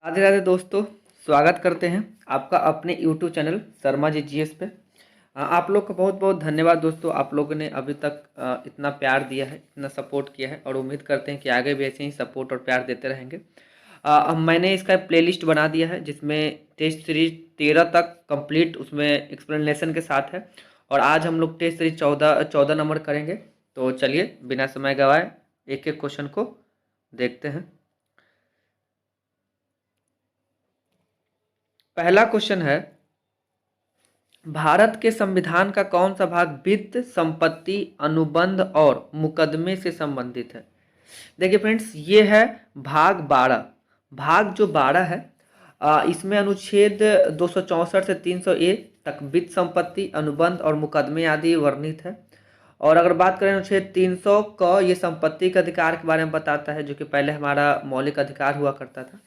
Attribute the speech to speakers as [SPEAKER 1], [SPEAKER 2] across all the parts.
[SPEAKER 1] राधे राधे दोस्तों। स्वागत करते हैं आपका अपने YouTube channel Sharma ji GS पे। आप लोग का बहुत बहुत धन्यवाद दोस्तों। आप लोगों ने अभी तक इतना प्यार दिया है, इतना सपोर्ट किया है और उम्मीद करते हैं कि आगे भी ऐसे ही सपोर्ट और प्यार देते रहेंगे। अब मैंने इसका प्लेलिस्ट बना दिया है जिसमें टेस्ट सीरीज 13 तक कंप्लीट उसमें एक्सप्लेनेशन के साथ है और आज हम लोग टेस्ट सीरीज 14 नंबर करेंगे। तो चलिए बिना समय गवाए एक एक क्वेश्चन को देखते हैं। पहला क्वेश्चन है, भारत के संविधान का कौन सा भाग वित्त, संपत्ति, अनुबंध और मुकदमे से संबंधित है? देखिए फ्रेंड्स, ये है भाग 12। भाग जो 12 है इसमें अनुच्छेद 264 से 300 ए तक वित्त, संपत्ति, अनुबंध और मुकदमे आदि वर्णित है। और अगर बात करें अनुच्छेद 300 का, ये संपत्ति के अधिकार के बारे में बताता है जो कि पहले हमारा मौलिक अधिकार हुआ करता था।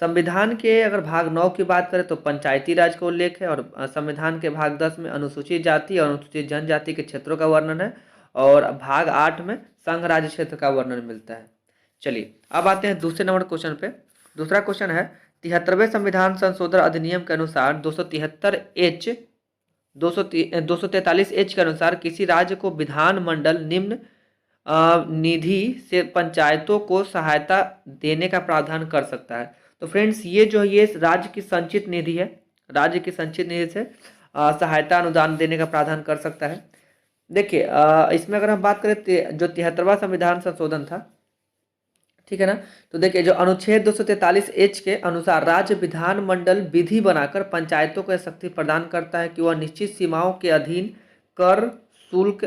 [SPEAKER 1] संविधान के अगर भाग 9 की बात करें तो पंचायती राज का उल्लेख है और संविधान के भाग 10 में अनुसूचित जाति और अनुसूचित जनजाति के क्षेत्रों का वर्णन है और भाग 8 में संघ राज्य क्षेत्र का वर्णन मिलता है। चलिए अब आते हैं दूसरे नंबर क्वेश्चन पे। दूसरा क्वेश्चन है, 73वें संविधान संशोधन अधिनियम के अनुसार 243 एच के अनुसार किसी राज्य को विधानमंडल निम्न निधि से पंचायतों को सहायता देने का प्रावधान कर सकता है। तो फ्रेंड्स, ये जो है ये राज्य की संचित निधि है। राज्य की संचित निधि से सहायता अनुदान देने का प्रावधान कर सकता है। देखिए इसमें अगर हम बात करें जो 73वां संविधान संशोधन था, ठीक है ना, तो देखिए जो अनुच्छेद 243 एच के अनुसार राज्य विधानमंडल विधि बनाकर पंचायतों को यह शक्ति प्रदान करता है कि वह निश्चित सीमाओं के अधीन कर, शुल्क,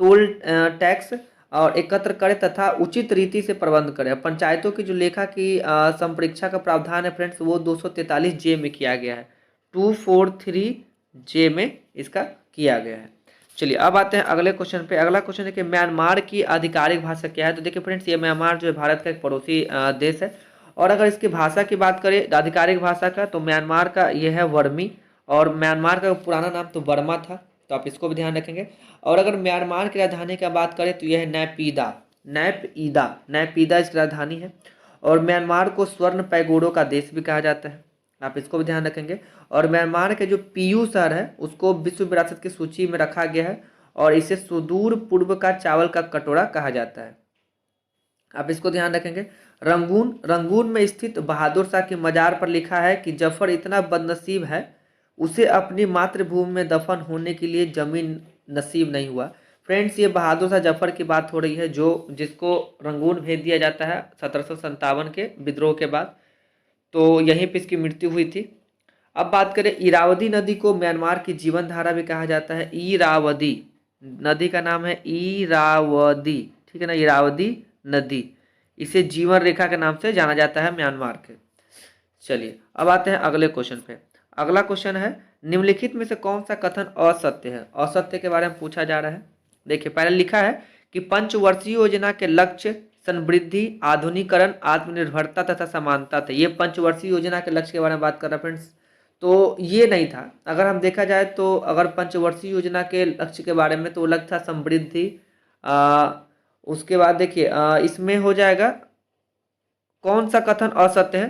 [SPEAKER 1] टोल टैक्स और एकत्र करे तथा उचित रीति से प्रबंध करे। पंचायतों की जो लेखा की संपरीक्षा का प्रावधान है फ्रेंड्स, वो 243 जे में किया गया है, 243 जे में इसका किया गया है। चलिए अब आते हैं अगले क्वेश्चन पे। अगला क्वेश्चन है कि म्यांमार की आधिकारिक भाषा क्या है? तो देखिए फ्रेंड्स, ये म्यांमार जो है भारत का एक पड़ोसी देश है और अगर इसकी भाषा की बात करें आधिकारिक भाषा का, तो म्यांमार का ये है वर्मी और म्यांमार का पुराना नाम तो बर्मा था, तो आप इसको भी ध्यान रखेंगे। और अगर म्यांमार की राजधानी की बात करें तो यह है नैपीदा। नैपीदा इसकी राजधानी है और म्यांमार को स्वर्ण पैगोडों का देश भी कहा जाता है, आप इसको भी ध्यान रखेंगे। और म्यांमार के जो पीयू शहर है उसको विश्व विरासत की सूची में रखा गया है और इसे सुदूर पूर्व का चावल का कटोरा कहा जाता है, आप इसको ध्यान रखेंगे। रंगून में स्थित बहादुर शाह की मजार पर लिखा है कि जफर इतना बदनसीब है, उसे अपनी मातृभूमि में दफन होने के लिए जमीन नसीब नहीं हुआ। फ्रेंड्स, ये बहादुर शाह जफर की बात हो रही है जो जिसको रंगून भेज दिया जाता है 1757 के विद्रोह के बाद, तो यहीं पे इसकी मृत्यु हुई थी। अब बात करें, इरावदी नदी को म्यांमार की जीवन धारा भी कहा जाता है। इरावदी नदी का नाम है इरावदी, ठीक है ना, इरावदी नदी, इसे जीवन रेखा के नाम से जाना जाता है म्यांमार के। चलिए अब आते हैं अगले क्वेश्चन पे। अगला क्वेश्चन है, निम्नलिखित में से कौन सा कथन असत्य है? असत्य के बारे में पूछा जा रहा है। देखिए पहले लिखा है कि पंचवर्षीय योजना के लक्ष्य समृद्धि, आधुनिकरण, आत्मनिर्भरता तथा समानता थे। ये पंचवर्षीय योजना के लक्ष्य के बारे में बात कर रहा है फ्रेंड्स, तो ये नहीं था। अगर हम देखा जाए तो अगर पंचवर्षीय योजना के लक्ष्य के बारे में तो लक्ष्य था समृद्धि। उसके बाद देखिए इसमें हो जाएगा कौन सा कथन असत्य है?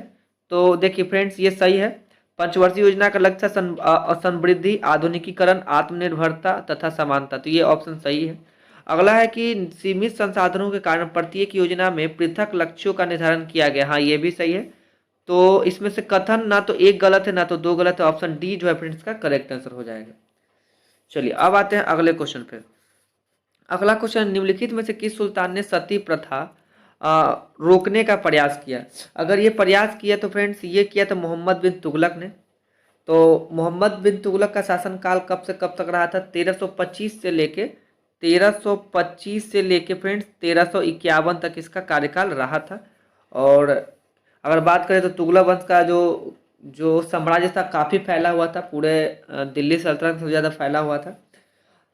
[SPEAKER 1] तो देखिए फ्रेंड्स, ये सही है। पंचवर्षीय योजना का लक्ष्य समृद्धि, आधुनिकीकरण, आत्मनिर्भरता तथा समानता, तो ये ऑप्शन सही है। अगला है कि सीमित संसाधनों के कारण प्रत्येक योजना में पृथक लक्ष्यों का निर्धारण किया गया, हाँ ये भी सही है। तो इसमें से कथन ना तो एक गलत है ना तो दो गलत है, ऑप्शन डी जो है फ्रेंड्स का करेक्ट आंसर हो जाएगा। चलिए अब आते हैं अगले क्वेश्चन पे। अगला क्वेश्चन, निम्नलिखित में से किस सुल्तान ने सती प्रथा रोकने का प्रयास किया? अगर ये प्रयास किया तो फ्रेंड्स ये किया था मोहम्मद बिन तुगलक ने। तो मोहम्मद बिन तुगलक का शासनकाल कब से कब तक रहा था? 1325 से लेके फ्रेंड्स 1351 तक इसका कार्यकाल रहा था। और अगर बात करें तो तुगलक वंश का जो जो साम्राज्य था काफ़ी फैला हुआ था, पूरे दिल्ली सल्तनत से ज़्यादा फैला हुआ था।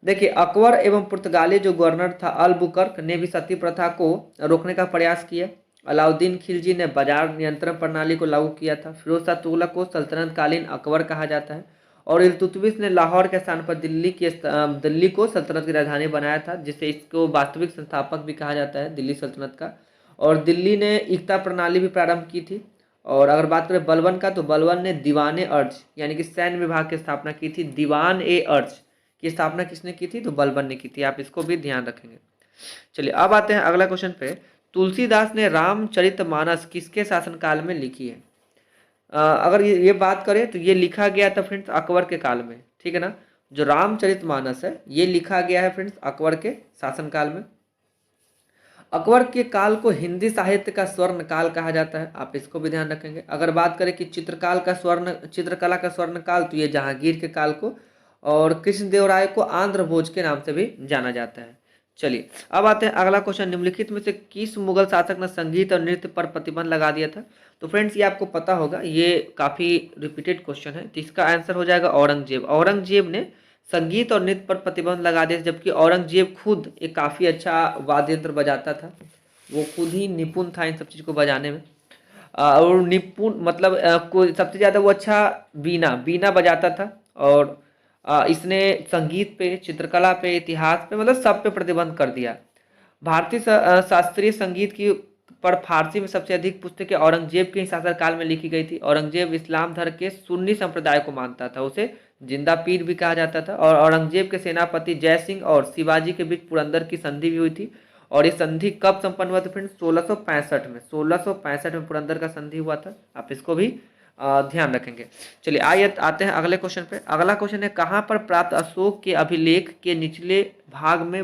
[SPEAKER 1] देखिए अकबर एवं पुर्तगाली जो गवर्नर था अलबुकर्क ने भी सती प्रथा को रोकने का प्रयास किया। अलाउद्दीन खिलजी ने बाजार नियंत्रण प्रणाली को लागू किया था। फिरोज शाह तुगलक को सल्तनत कालीन अकबर कहा जाता है और इल्तुतमिश ने लाहौर के स्थान पर दिल्ली को सल्तनत की राजधानी बनाया था, जिससे इसको वास्तविक संस्थापक भी कहा जाता है दिल्ली सल्तनत का। और दिल्ली ने एकता प्रणाली भी प्रारंभ की थी और अगर बात करें बलबन का, तो बलबन ने दीवान ए अर्ज यानी कि सैन्य विभाग की स्थापना की थी। दीवान ए अर्ज की स्थापना किसने की थी? तो बलबन ने की थी। आप इसको भी ध्यान रखेंगे। चलिए अब आते हैं अगला क्वेश्चन पे। तुलसीदास ने रामचरितमानस किसके शासनकाल में लिखी है? अगर ये बात करें तो ये लिखा गया था फ्रेंड्स अकबर के काल में, ठीक है ना। जो रामचरितमानस है ये लिखा गया है फ्रेंड्स अकबर के शासनकाल में। अकबर के काल को हिंदी साहित्य का स्वर्ण काल कहा जाता है। आप इसको भी ध्यान रखेंगे। अगर बात करें कि चित्रकला का स्वर्ण काल, तो ये जहांगीर के काल को, और कृष्णदेवराय को आंध्र भोज के नाम से भी जाना जाता है। चलिए अब आते हैं अगला क्वेश्चन। निम्नलिखित में से किस मुगल शासक ने संगीत और नृत्य पर प्रतिबंध लगा दिया था? तो फ्रेंड्स ये आपको पता होगा, ये काफी रिपीटेड क्वेश्चन है, तो इसका आंसर हो जाएगा औरंगजेब। औरंगजेब ने संगीत और नृत्य पर प्रतिबंध लगा दिया, जबकि औरंगजेब खुद एक काफी अच्छा वाद्य यंत्र बजाता था। वो खुद ही निपुण था इन सब चीज को बजाने में। और निपुण मतलब सबसे ज्यादा वो अच्छा बीना बीना बजाता था। और इसने संगीत पे, चित्रकला पे, इतिहास पे, मतलब सब पे प्रतिबंध कर दिया। भारतीय शास्त्रीय संगीत की पर फारसी में सबसे अधिक पुस्तकें औरंगजेब के शासनकाल में लिखी गई थी। औरंगजेब इस्लाम धर्म के सुन्नी संप्रदाय को मानता था, उसे जिंदा पीर भी कहा जाता था। और औरंगजेब के सेनापति जय सिंह और शिवाजी के बीच पुरंदर की संधि भी हुई थी। और ये संधि कब संपन्न हुआ था फ्रेंड्स? 1665 में। 1665 में पुरंदर का संधि हुआ था। आप इसको भी ध्यान रखेंगे। चलिए आते हैं अगले क्वेश्चन पे। अगला क्वेश्चन है, कहाँ पर प्राप्त अशोक के अभिलेख के निचले भाग में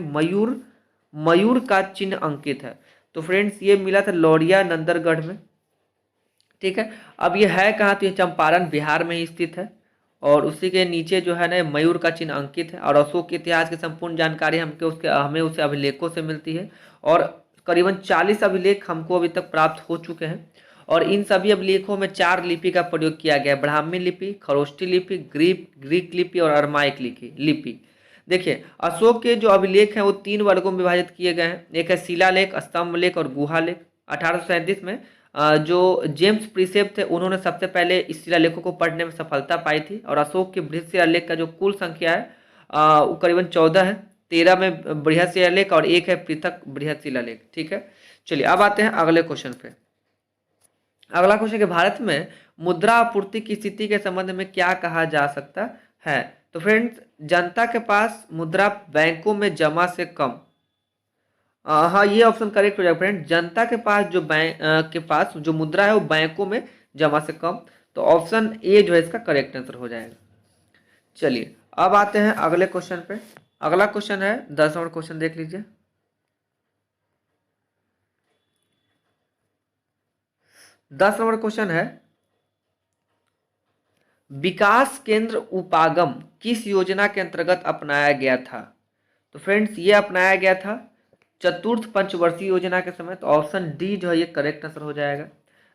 [SPEAKER 1] मयूर का चिन्ह अंकित है? तो फ्रेंड्स ये मिला था लौरिया नंदरगढ़ में, ठीक है। अब ये है कहाँ? तो ये चंपारण बिहार में ही स्थित है। और उसी के नीचे जो है ना मयूर का चिन्ह अंकित है। और अशोक के इतिहास की संपूर्ण जानकारी हमें उसे अभिलेखों से मिलती है। और करीबन 40 अभिलेख हमको अभी तक प्राप्त हो चुके हैं। और इन सभी अभिलेखों में 4 लिपि का प्रयोग किया गया है: ब्राह्मी लिपि, खरोष्ठी लिपि, ग्रीक लिपि और अरमाइक लिपि। देखिए अशोक के जो अभिलेख हैं वो 3 वर्गों में विभाजित किए गए हैं। एक है शिलालेख, स्तंभ लेख और गुहा लेख। 1837 में जो जेम्स प्रिसेप थे उन्होंने सबसे पहले इस शिलालेखों को पढ़ने में सफलता पाई थी। और अशोक के बृहद शिलालेख का जो कुल संख्या है वो करीबन 14 है। 13 में बृहद शिलालेख और 1 है पृथक बृहद शिलालेख, ठीक है। चलिए अब आते हैं अगले क्वेश्चन पे। अगला क्वेश्चन है, भारत में मुद्रा आपूर्ति की स्थिति के संबंध में क्या कहा जा सकता है? तो फ्रेंड्स जनता के पास मुद्रा बैंकों में जमा से कम। हाँ ये ऑप्शन करेक्ट हो जाएगा फ्रेंड। जनता के पास जो बैंक के पास जो मुद्रा है वो बैंकों में जमा से कम। तो ऑप्शन ए जो है इसका करेक्ट आंसर हो जाएगा। चलिए अब आते हैं अगले क्वेश्चन पे। अगला क्वेश्चन है 10 नंबर क्वेश्चन, देख लीजिए। 10 नंबर क्वेश्चन है, विकास केंद्र उपागम किस योजना के अंतर्गत अपनाया गया था? तो फ्रेंड्स ये अपनाया गया था चतुर्थ पंचवर्षीय योजना के समय। तो ऑप्शन डी जो है ये करेक्ट आंसर हो जाएगा।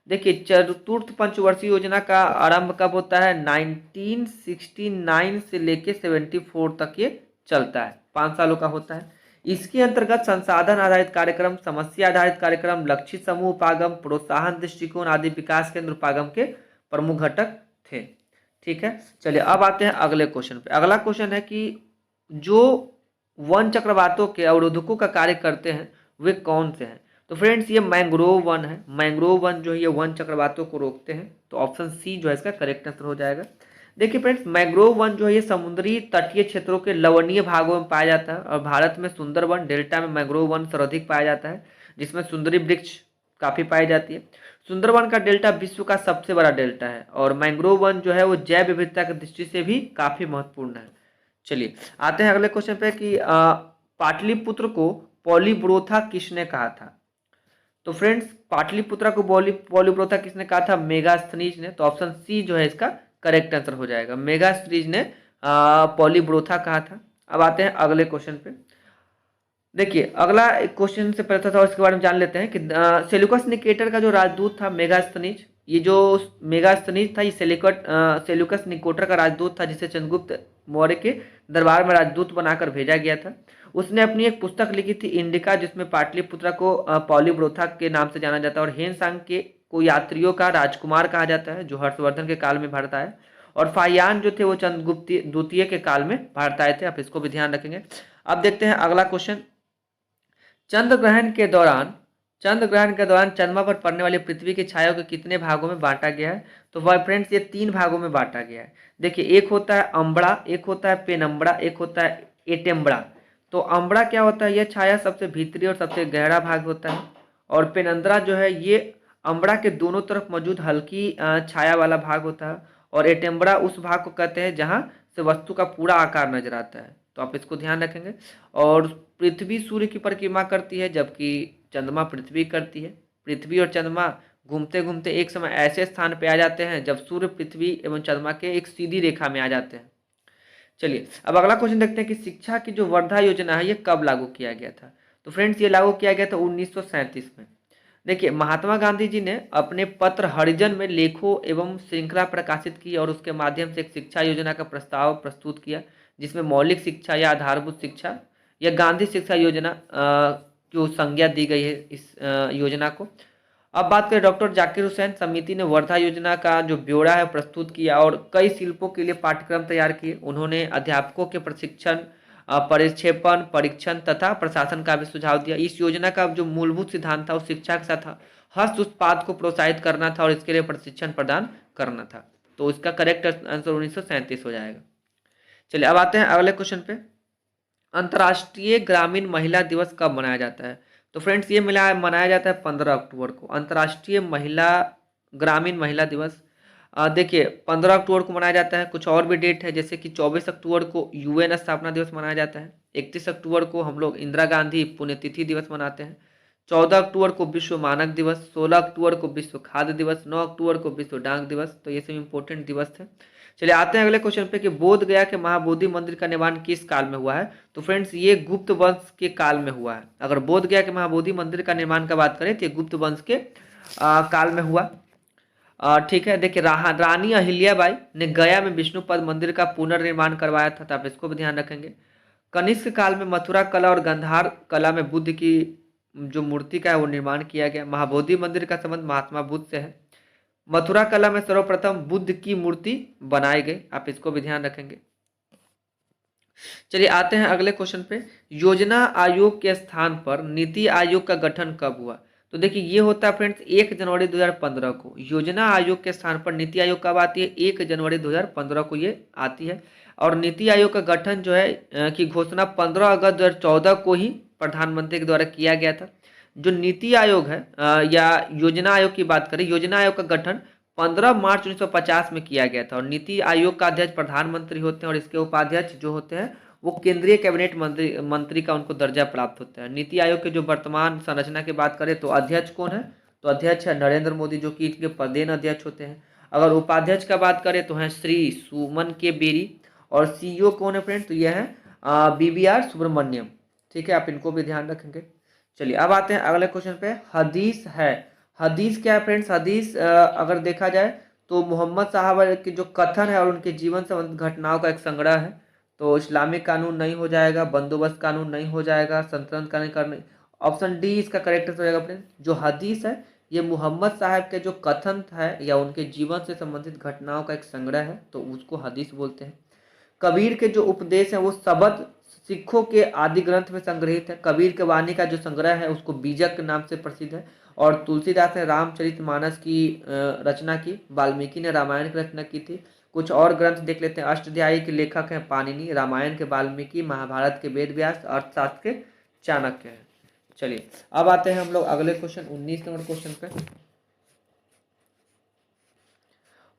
[SPEAKER 1] देखिए चतुर्थ पंचवर्षीय योजना का आरंभ कब होता है? 1969 से लेके 74 तक ये चलता है, 5 सालों का होता है। इसके अंतर्गत संसाधन आधारित कार्यक्रम, समस्या आधारित कार्यक्रम, लक्षित समूह उपागम, प्रोत्साहन दृष्टिकोण आदि विकास केंद्र उपागम के प्रमुख घटक थे, ठीक है। चलिए अब आते हैं अगले क्वेश्चन पे। अगला क्वेश्चन है कि जो वन चक्रवातों के अवरोधकों का कार्य करते हैं वे कौन से हैं? तो फ्रेंड्स ये मैंग्रोव वन है। मैंग्रोव वन जो है ये वन चक्रवातों को रोकते हैं। तो ऑप्शन सी जो है इसका करेक्ट आंसर हो जाएगा। देखिए फ्रेंड्स मैंग्रोव वन जो है ये समुद्री तटीय क्षेत्रों के लवणीय भागों में पाया जाता है। और भारत में सुंदरवन डेल्टा में मैंग्रोव वन सर्वाधिक पाया जाता है, जिसमें सुंदरी वृक्ष काफी पाई जाती है। सुंदरवन का डेल्टा विश्व का सबसे बड़ा डेल्टा है। और मैंग्रोव वन जो है वो जैव विविधता की दृष्टि से भी काफी महत्वपूर्ण है। चलिए आते हैं अगले क्वेश्चन पे कि पाटलिपुत्र को पॉलीब्रोथा किसने कहा था? तो फ्रेंड्स पाटलिपुत्र को पॉलीब्रोथा किसने कहा था? मेगास्थनीज ने। तो ऑप्शन सी जो है इसका करेक्ट आंसर हो जाएगा। मेगास्थनीज ने पॉलीब्रोथा कहा था। अब आते हैं अगले क्वेश्चन पे। देखिए अगला एक क्वेश्चन से पहले था इसके बारे में जान लेते हैं कि सेल्यूकस निकेटर का जो राजदूत था मेगास्थनीज, ये जो मेगास्थनीज था ये सेल्यूकस निकोटर का राजदूत था, जिसे चंद्रगुप्त मौर्य के दरबार में राजदूत बनाकर भेजा गया था। उसने अपनी एक पुस्तक लिखी थी इंडिका, जिसमें पाटलिपुत्र को पॉलीब्रोथा के नाम से जाना जाता है। और हेनसांग के को यात्रियों का राजकुमार कहा जाता है, जो हर्षवर्धन के काल में भारत आए। और फाहियान जो थे वो चंद्रगुप्त द्वितीय के काल में भारत आए थे। आप इसको भी ध्यान रखेंगे। अब देखते हैं अगला क्वेश्चन। चंद्र ग्रहण के दौरान चंद्र ग्रहण के दौरान चंद्रमा पर पड़ने वाली पृथ्वी की छाया को कितने भागों में बांटा गया है? तो वह फ्रेंड्स ये 3 भागों में बांटा गया है। देखिए, एक होता है अम्बड़ा, एक होता है पेनम्बड़ा, एक होता है एटेम्बड़ा। तो अम्बड़ा क्या होता है? यह छाया सबसे भीतरी और सबसे गहरा भाग होता है। और पेनंद्रा जो है ये अम्बड़ा के दोनों तरफ मौजूद हल्की छाया वाला भाग होता है। और एटेम्बड़ा उस भाग को कहते हैं जहाँ से वस्तु का पूरा आकार नजर आता है। तो आप इसको ध्यान रखेंगे। और पृथ्वी सूर्य की परिक्रमा करती है, जबकि चंद्रमा पृथ्वी करती है। पृथ्वी और चंद्रमा घूमते घूमते एक समय ऐसे स्थान पे आ जाते हैं जब सूर्य पृथ्वी एवं चंद्रमा के एक सीधी रेखा में आ जाते हैं। चलिए, अब अगला क्वेश्चन देखते हैं कि शिक्षा की जो वर्धा योजना है ये कब लागू किया गया था? तो फ्रेंड्स ये लागू किया गया था 1937 में। देखिए, महात्मा गांधी जी ने अपने पत्र हरिजन में लेखों एवं श्रृंखला प्रकाशित की और उसके माध्यम से एक शिक्षा योजना का प्रस्ताव प्रस्तुत किया, जिसमें मौलिक शिक्षा या आधारभूत शिक्षा या गांधी शिक्षा योजना की संज्ञा दी गई है इस योजना को। अब बात करें डॉक्टर जाकिर हुसैन समिति ने वर्धा योजना का जो ब्यौरा है प्रस्तुत किया और कई शिल्पों के लिए पाठ्यक्रम तैयार किए। उन्होंने अध्यापकों के प्रशिक्षण, परिक्षेपण, परीक्षण तथा प्रशासन का भी सुझाव दिया। इस योजना का जो मूलभूत सिद्धांत था वो शिक्षा के साथ हस्त उत्पाद को प्रोत्साहित करना था और इसके लिए प्रशिक्षण प्रदान करना था। तो इसका करेक्ट आंसर 1937 हो जाएगा। चलिए, अब आते हैं अगले क्वेश्चन पे। अंतर्राष्ट्रीय ग्रामीण महिला दिवस कब मनाया जाता है? तो फ्रेंड्स ये मनाया जाता है 15 अक्टूबर को, अंतर्राष्ट्रीय ग्रामीण महिला दिवस। देखिए, 15 अक्टूबर को मनाया जाता है। कुछ और भी डेट है, जैसे कि 24 अक्टूबर को यूएन स्थापना दिवस मनाया जाता है। 31 अक्टूबर को हम लोग इंदिरा गांधी पुण्यतिथि दिवस मनाते हैं। 14 अक्टूबर को विश्व मानक दिवस, 16 अक्टूबर को विश्व खाद्य दिवस, 9 अक्टूबर को विश्व डाक दिवस। तो ये सब इंपॉर्टेंट दिवस थे। चलिए, आते हैं अगले क्वेश्चन पे कि बोध गया के महाबोधि मंदिर का निर्माण किस काल में हुआ है? तो फ्रेंड्स ये गुप्त वंश के काल में हुआ है। अगर बोध गया के महाबोधि मंदिर का निर्माण की बात करें तो ये गुप्त वंश के काल में हुआ। ठीक है, देखिए रानी अहिल्याबाई ने गया में विष्णुपद मंदिर का पुनर्निर्माण करवाया था, तो आप इसको भी ध्यान रखेंगे। कनिष्क काल में मथुरा कला और गंधार कला में बुद्ध की जो मूर्ति का है वो निर्माण किया गया। महाबोधि मंदिर का संबंध महात्मा बुद्ध से है। मथुरा कला में सर्वप्रथम बुद्ध की मूर्ति बनाई गई, आप इसको भी ध्यान रखेंगे। चलिए, आते हैं अगले क्वेश्चन पे। योजना आयोग के स्थान पर नीति आयोग का गठन कब हुआ? तो देखिए, ये होता है फ्रेंड्स 1 जनवरी 2015 को। योजना आयोग के स्थान पर नीति आयोग कब आती है? 1 जनवरी 2015 को ये आती है। और नीति आयोग का गठन जो है की घोषणा 15 अगस्त 2014 को ही प्रधानमंत्री के द्वारा किया गया था। जो नीति आयोग है या योजना आयोग की बात करें, योजना आयोग का गठन 15 मार्च 1950 में किया गया था। और नीति आयोग का अध्यक्ष प्रधानमंत्री होते हैं और इसके उपाध्यक्ष जो होते हैं वो केंद्रीय कैबिनेट मंत्री का उनको दर्जा प्राप्त होता है। नीति आयोग के जो वर्तमान संरचना की बात करें तो अध्यक्ष कौन है? तो अध्यक्ष है नरेंद्र मोदी, जो कि इनके पदेन अध्यक्ष होते हैं। अगर उपाध्यक्ष का बात करें तो है श्री सुमन के बेरी। और सीईओ कौन है फ्रेंड्स? तो यह है BVR सुब्रमण्यम। ठीक है, आप इनको भी ध्यान रखेंगे। चलिए, अब आते हैं अगले क्वेश्चन पे। हदीस है, हदीस क्या है फ्रेंड्स? हदीस अगर देखा जाए तो मोहम्मद साहब के जो कथन है और उनके जीवन संबंधित घटनाओं का एक संग्रह है। तो इस्लामिक कानून नहीं हो जाएगा, बंदोबस्त कानून नहीं हो जाएगा, सल्तनत कानून करने। ऑप्शन डी इसका करेक्ट हो जाएगा फ्रेंड्स। जो हदीस है ये मोहम्मद साहब के जो कथन है या उनके जीवन से संबंधित घटनाओं का एक संग्रह है, तो उसको हदीस बोलते हैं। कबीर के जो उपदेश है वो शबद सिखों के आदि ग्रंथ में संग्रहित है। कबीर के वाणी का जो संग्रह है उसको बीजक के नाम से प्रसिद्ध है। और तुलसीदास ने रामचरितमानस की रचना की। वाल्मीकि ने रामायण की रचना की थी। कुछ और ग्रंथ देख लेते हैं। अष्टाध्यायी के लेखक हैं पाणिनि, रामायण के वाल्मीकि, महाभारत के वेद व्यास, अर्थशास्त्र के चाणक्य हैं। चलिए, अब आते हैं हम लोग अगले क्वेश्चन 19 नंबर क्वेश्चन पे।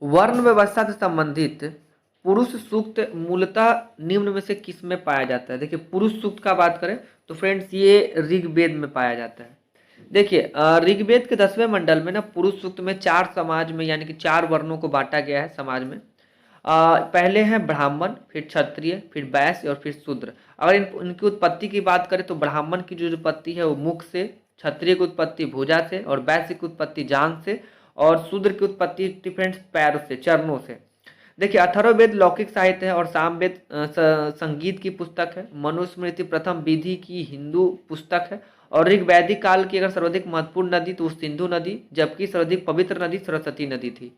[SPEAKER 1] वर्ण व्यवस्था से संबंधित पुरुष सूक्त मूलतः निम्न में से किस में पाया जाता है? देखिए, पुरुष सूक्त का बात करें तो फ्रेंड्स ये ऋग्वेद में पाया जाता है। देखिए, ऋग्वेद के 10वें मंडल में ना पुरुष सूक्त में 4 समाज में यानी कि 4 वर्णों को बांटा गया है समाज में। पहले हैं ब्राह्मण, फिर क्षत्रिय, फिर वैश्य और फिर शूद्र। अगर इनकी उत्पत्ति की बात करें तो ब्राह्मण की जो उत्पत्ति है वो मुख से, क्षत्रिय की उत्पत्ति भुजा से, और वैश्य की उत्पत्ति जांघ से, और शूद्र की उत्पत्ति फ्रेंड्स पैरों से, चरणों से। देखिए, अथर्ववेद लौकिक साहित्य है और सामवेद संगीत की पुस्तक है। मनुस्मृति प्रथम विधि की हिंदू पुस्तक है। और ऋग्वैदिक काल की अगर सर्वाधिक महत्वपूर्ण नदी तो सिंधु नदी, जबकि सर्वाधिक पवित्र नदी सरस्वती नदी थी।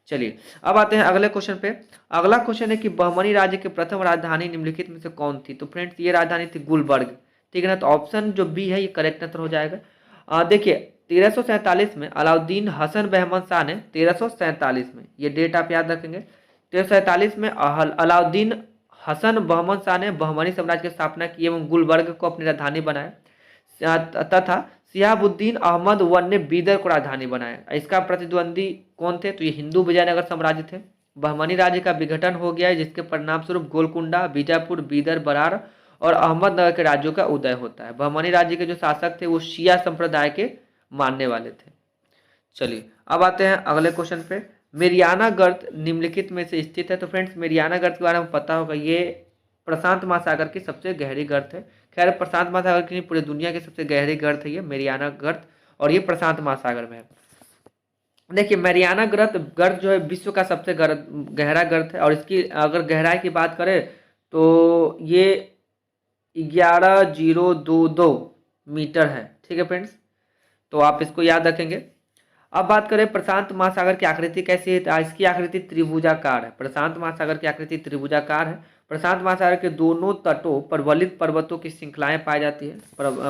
[SPEAKER 1] चलिए, अब आते हैं अगले क्वेश्चन पे। अगला क्वेश्चन है कि बहमनी राज्य की प्रथम राजधानी निम्नलिखित में से कौन थी? तो फ्रेंड्स ये राजधानी थी गुलबर्ग। ठीक है ना, तो ऑप्शन जो बी है ये करेक्ट आंसर हो जाएगा। देखिए, 1347 में अलाउद्दीन हसन बहमन शाह ने 1347 में, ये डेट आप याद रखेंगे, 1347 में अलाउद्दीन हसन बहमन शाह ने बहमनी साम्राज्य की स्थापना की एवं गुलबर्ग को अपनी राजधानी बनाया तथा शिहाबुद्दीन अहमद वन ने बीदर को राजधानी बनाया। इसका प्रतिद्वंदी कौन थे? तो ये हिंदू विजयनगर साम्राज्य थे। बहमनी राज्य का विघटन हो गया जिसके परिणाम स्वरूप गोलकुंडा, बीजापुर, बीदर, बरार और अहमदनगर के राज्यों का उदय होता है। बहमनी राज्य के जो शासक थे वो शिया संप्रदाय के मानने वाले थे। चलिए अब आते हैं अगले क्वेश्चन पे। मेरियाना गर्त निम्नलिखित में से स्थित है। तो फ्रेंड्स मेरियाना गर्त के बारे में पता होगा, ये प्रशांत महासागर की सबसे गहरी गर्त है। खैर प्रशांत महासागर की पूरी दुनिया की सबसे गहरी गर्त है ये मेरियाना गर्त, और ये प्रशांत महासागर में है। देखिए मेरियाना गर्त जो है विश्व का सबसे गहरा गर्त है, और इसकी अगर गहराई की बात करें तो ये 11,022 मीटर है। ठीक है फ्रेंड्स, तो आप इसको याद रखेंगे। अब बात करें प्रशांत महासागर की आकृति कैसी है, तो इसकी आकृति त्रिभुजाकार है। प्रशांत महासागर की आकृति त्रिभुजाकार है। प्रशांत महासागर के दोनों तटों पर वलित पर्वतों की श्रृंखलाएं पाई जाती है।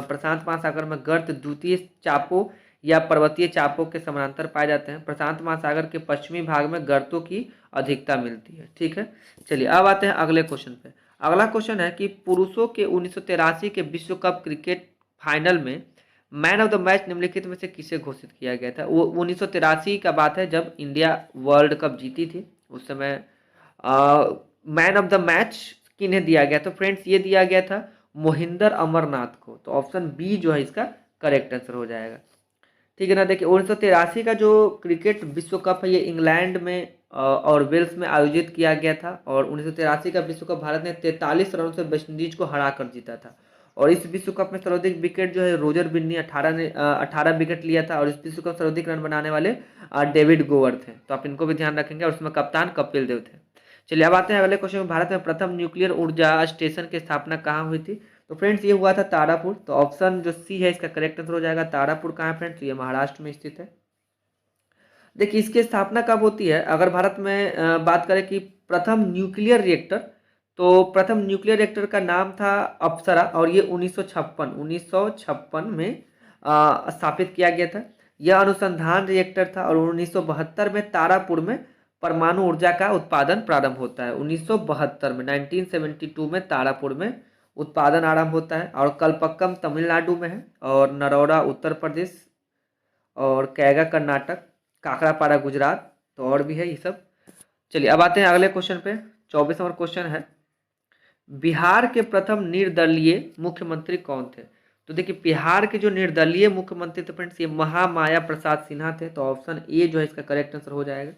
[SPEAKER 1] प्रशांत महासागर में गर्त द्वितीय चापों या पर्वतीय चापों के समानांतर पाए जाते हैं। प्रशांत महासागर के पश्चिमी भाग में गर्तों की अधिकता मिलती है। ठीक है, चलिए अब आते हैं अगले क्वेश्चन पे। अगला क्वेश्चन है कि पुरुषों के 1983 के विश्व कप क्रिकेट फाइनल में मैन ऑफ द मैच निम्नलिखित में से किसे घोषित किया गया था? वो 1983 का बात है जब इंडिया वर्ल्ड कप जीती थी। उस समय मैन ऑफ द मैच किन्हें दिया गया? तो फ्रेंड्स ये दिया गया था मोहिंदर अमरनाथ को। तो ऑप्शन बी जो है इसका करेक्ट आंसर हो जाएगा। ठीक है ना। देखिए 1983 का जो क्रिकेट विश्व कप है ये इंग्लैंड में और वेल्स में आयोजित किया गया था, और 1983 का विश्व कप भारत ने 43 रनों से वेस्टइंडीज को हराकर जीता था। और इस विश्व कप में सर्वाधिक विकेट जो है रोजर बिन्नी 18 विकेट लिया था, और इस विश्व कप सर्वाधिक रन बनाने वाले डेविड गोवर थे। तो आप इनको भी ध्यान रखेंगे, और उसमें कप्तान कपिल देव थे। चलिए अब आते हैं अगले क्वेश्चन में। भारत में प्रथम न्यूक्लियर ऊर्जा स्टेशन की स्थापना कहाँ हुई थी? तो फ्रेंड्स ये हुआ था तारापुर। तो ऑप्शन जो सी है इसका करेक्ट आंसर हो जाएगा। तारापुर कहाँ है फ्रेंड्स? ये महाराष्ट्र में स्थित है। देखिए इसकी स्थापना कब होती है? अगर भारत में बात करें कि प्रथम न्यूक्लियर रिएक्टर, तो प्रथम न्यूक्लियर रिएक्टर का नाम था अप्सरा, और ये 1956 में स्थापित किया गया था। यह अनुसंधान रिएक्टर था, और 1972 में तारापुर में परमाणु ऊर्जा का उत्पादन प्रारंभ होता है। 1972 में 1972 में तारापुर में उत्पादन आरंभ होता है। और कलपक्कम तमिलनाडु में है, और नरोड़ा उत्तर प्रदेश, और कैगा कर्नाटक, काकरापाड़ा गुजरात, तो और भी है ये सब। चलिए अब आते हैं अगले क्वेश्चन पे। 24 नंबर क्वेश्चन है, बिहार के प्रथम निर्दलीय मुख्यमंत्री कौन थे? तो देखिए बिहार के जो निर्दलीय मुख्यमंत्री थे फ्रेंड्स ये महामाया प्रसाद सिन्हा थे। तो ऑप्शन ए जो है इसका करेक्ट आंसर हो जाएगा।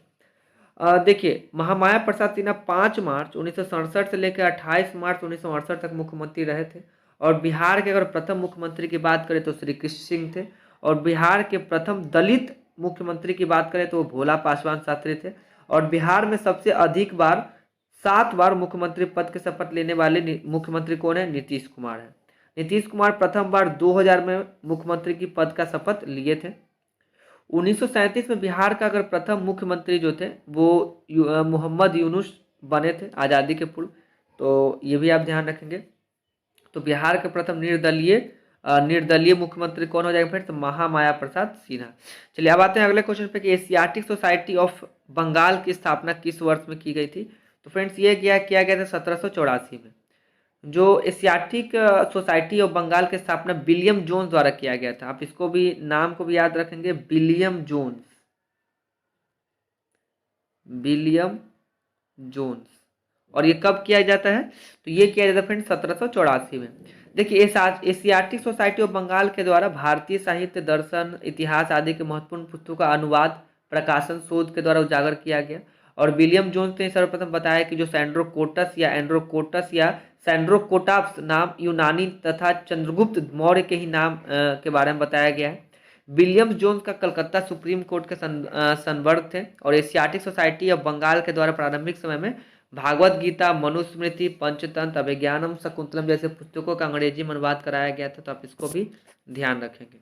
[SPEAKER 1] देखिए महामाया प्रसाद सिन्हा 5 मार्च 1967 से लेकर 28 मार्च 1968 तक मुख्यमंत्री रहे थे। और बिहार के अगर प्रथम मुख्यमंत्री की बात करें तो श्री कृष्ण सिंह थे। और बिहार के प्रथम दलित मुख्यमंत्री की बात करें तो वो भोला पासवान शास्त्री थे। और बिहार में सबसे अधिक बार 7 बार मुख्यमंत्री पद के शपथ लेने वाले मुख्यमंत्री कौन है? नीतीश कुमार है। नीतीश कुमार प्रथम बार 2000 में मुख्यमंत्री की पद का शपथ लिए थे। 1937 में बिहार का अगर प्रथम मुख्यमंत्री जो थे वो मोहम्मद यूनुस बने थे आज़ादी के पूर्व। तो ये भी आप ध्यान रखेंगे। तो बिहार के प्रथम निर्दलीय मुख्यमंत्री कौन हो जाएगा फिर? तो महामाया प्रसाद सिन्हा। चलिए अब आते हैं अगले क्वेश्चन पे कि एशियाटिक सोसाइटी ऑफ बंगाल की स्थापना किस वर्ष में की गई थी? तो फ्रेंड्स ये किया गया था 1784 में। जो एशियाटिक सोसाइटी ऑफ बंगाल की स्थापना विलियम जोन्स द्वारा किया गया था। आप इसको भी नाम को भी याद रखेंगे, विलियम जोन्स। William Jones. और ये कब किया जाता है? तो ये किया जाता है फ्रेंड्स 1784 में। देखिए एशियाटिक सोसाइटी ऑफ बंगाल के द्वारा भारतीय साहित्य, दर्शन, इतिहास आदि के महत्वपूर्ण पुस्तकों का अनुवाद, प्रकाशन, शोध के द्वारा उजागर किया गया। और विलियम जोन्स ने सर्वप्रथम बताया कि जो सैंड्रोकोटस या सैंड्रोकोटाप्स नाम यूनानी तथा चंद्रगुप्त मौर्य के ही नाम के बारे में बताया गया है। विलियम जोन्स का कलकत्ता सुप्रीम कोर्ट के संवर्ग थे। और एशियाटिक सोसाइटी ऑफ बंगाल के द्वारा प्रारंभिक समय में भागवत गीता, मनुस्मृति, पंचतंत्र, अभिज्ञानम, शकुंतलम जैसे पुस्तकों का अंग्रेजी में अनुवाद कराया गया था। तो आप इसको भी ध्यान रखेंगे।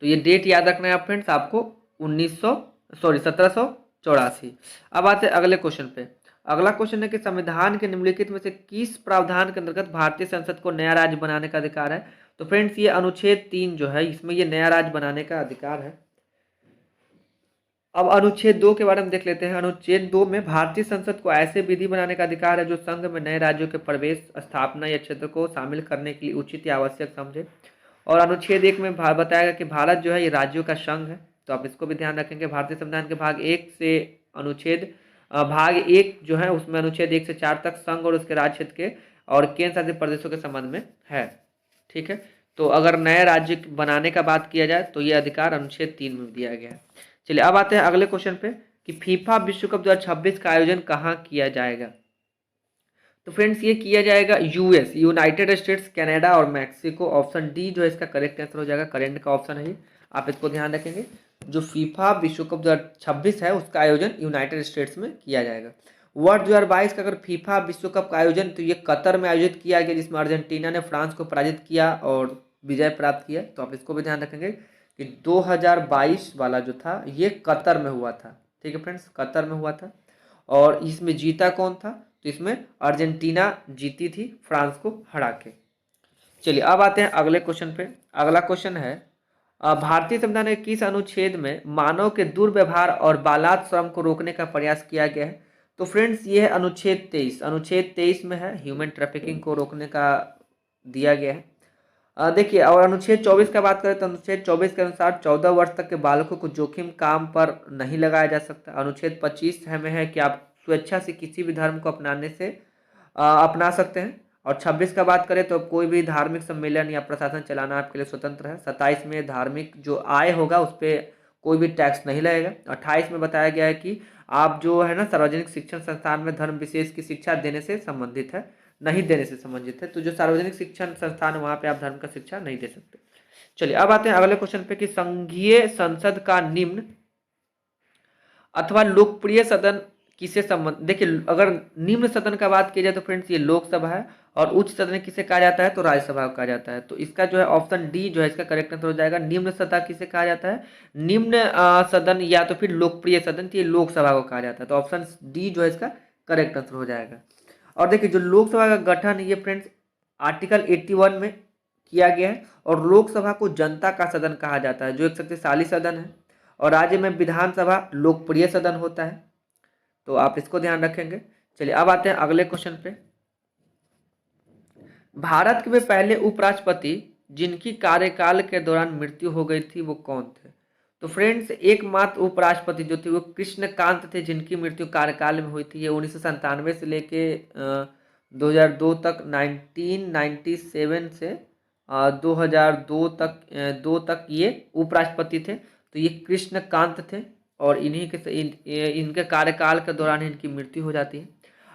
[SPEAKER 1] तो ये डेट याद रखना है आप फ्रेंड्स आपको 1784। अब आते हैं अगले क्वेश्चन पे। अगला क्वेश्चन है कि संविधान के निम्नलिखित में से किस प्रावधान के अंतर्गत भारतीय संसद को नया राज्य बनाने का अधिकार है? तो फ्रेंड्स ये अनुच्छेद 3 जो है इसमें ये नया राज्य बनाने का अधिकार है। अब अनुच्छेद 2 के बारे में देख लेते हैं। अनुच्छेद 2 में भारतीय संसद को ऐसे विधि बनाने का अधिकार है जो संघ में नए राज्यों के प्रवेश, स्थापना या क्षेत्र को शामिल करने के लिए उचित या आवश्यक समझे। और अनुच्छेद 1 में बताया गया कि भारत जो है ये राज्यों का संघ है, तो आप इसको भी ध्यान रखेंगे। भारतीय संविधान के भाग 1 से अनुच्छेद भाग 1 जो है उसमें अनुच्छेद 1 से 4 तक संघ और उसके राज्य क्षेत्र के और केंद्र शासित प्रदेशों के संबंध में है। ठीक है, तो अगर नए राज्य बनाने का बात किया जाए तो ये अधिकार अनुच्छेद 3 में दिया गया है। चलिए अब आते हैं अगले क्वेश्चन पे कि फीफा विश्व कप 2026 का आयोजन कहाँ किया जाएगा। तो फ्रेंड्स ये किया जाएगा यूएस, यूनाइटेड स्टेट्स, कनाडा और मैक्सिको। ऑप्शन डी जो है इसका करेक्ट आंसर हो जाएगा। करेंट का ऑप्शन है ये, आप इसको ध्यान रखेंगे। जो फीफा विश्व कप 2026 है उसका आयोजन यूनाइटेड स्टेट्स में किया जाएगा। वर्ष 2022 का अगर फीफा विश्व कप का आयोजन तो ये कतर में आयोजित किया गया, जिसमें अर्जेंटीना ने फ्रांस को पराजित किया और विजय प्राप्त किया। तो आप इसको भी ध्यान रखेंगे कि 2022 वाला जो था ये कतर में हुआ था। ठीक है फ्रेंड्स, कतर में हुआ था। और इसमें जीता कौन था? तो इसमें अर्जेंटीना जीती थी फ्रांस को हरा के। चलिए अब आते हैं अगले क्वेश्चन पे। अगला क्वेश्चन है भारतीय संविधान के किस अनुच्छेद में मानव के दुर्व्यवहार और बालात श्रम को रोकने का प्रयास किया गया है? तो फ्रेंड्स ये है अनुच्छेद 23। अनुच्छेद 23 में है ह्यूमन ट्रैफिकिंग को रोकने का दिया गया है। देखिए, और अनुच्छेद 24 का बात करें तो अनुच्छेद 24 के अनुसार 14 वर्ष तक के बालकों को जोखिम काम पर नहीं लगाया जा सकता। अनुच्छेद 25 में है कि आप स्वेच्छा से किसी भी धर्म को अपना सकते हैं। और 26 का बात करें तो कोई भी धार्मिक सम्मेलन या प्रशासन चलाना आपके लिए स्वतंत्र है। 27 में धार्मिक जो आय होगा उस पर कोई भी टैक्स नहीं लगेगा। 28 में बताया गया है कि आप जो है ना सार्वजनिक शिक्षण संस्थान में धर्म विशेष की शिक्षा देने से संबंधित है, नहीं देने से संबंधित है। तो जो सार्वजनिक शिक्षण संस्थान है वहाँ पे आप धर्म का शिक्षा नहीं दे सकते। चलिए अब आते हैं अगले क्वेश्चन पे कि संघीय संसद का निम्न अथवा लोकप्रिय सदन किसे संबंध। देखिए, अगर निम्न सदन का बात की जाए तो फ्रेंड्स ये लोकसभा है, और उच्च सदन किसे कहा जाता है? तो राज्यसभा को कहा जाता है। तो इसका जो है ऑप्शन डी जो है इसका करेक्ट आंसर हो जाएगा। निम्न सदन किसे कहा जाता है? निम्न सदन या तो फिर लोकप्रिय सदन, तो ये लोकसभा को कहा जाता है। तो ऑप्शन डी जो है इसका करेक्ट आंसर हो जाएगा। और देखिए, जो लोकसभा का गठन ये फ्रेंड्स आर्टिकल 81 में किया गया है, और लोकसभा को जनता का सदन कहा जाता है जो एक शक्तिशाली सदन है। और राज्य में विधानसभा लोकप्रिय सदन होता है, तो आप इसको ध्यान रखेंगे। चलिए अब आते हैं अगले क्वेश्चन पे। भारत के पहले उपराष्ट्रपति जिनकी कार्यकाल के दौरान मृत्यु हो गई थी वो कौन थे? तो फ्रेंड्स एकमात्र उपराष्ट्रपति जो थे वो कृष्णकांत थे, जिनकी मृत्यु कार्यकाल में हुई थी। ये 1997 से लेके 2002 तक, 1997 से 2002 तक 2 तक ये उपराष्ट्रपति थे। तो ये कृष्णकांत थे, और इनके कार्यकाल के दौरान इनकी मृत्यु हो जाती है।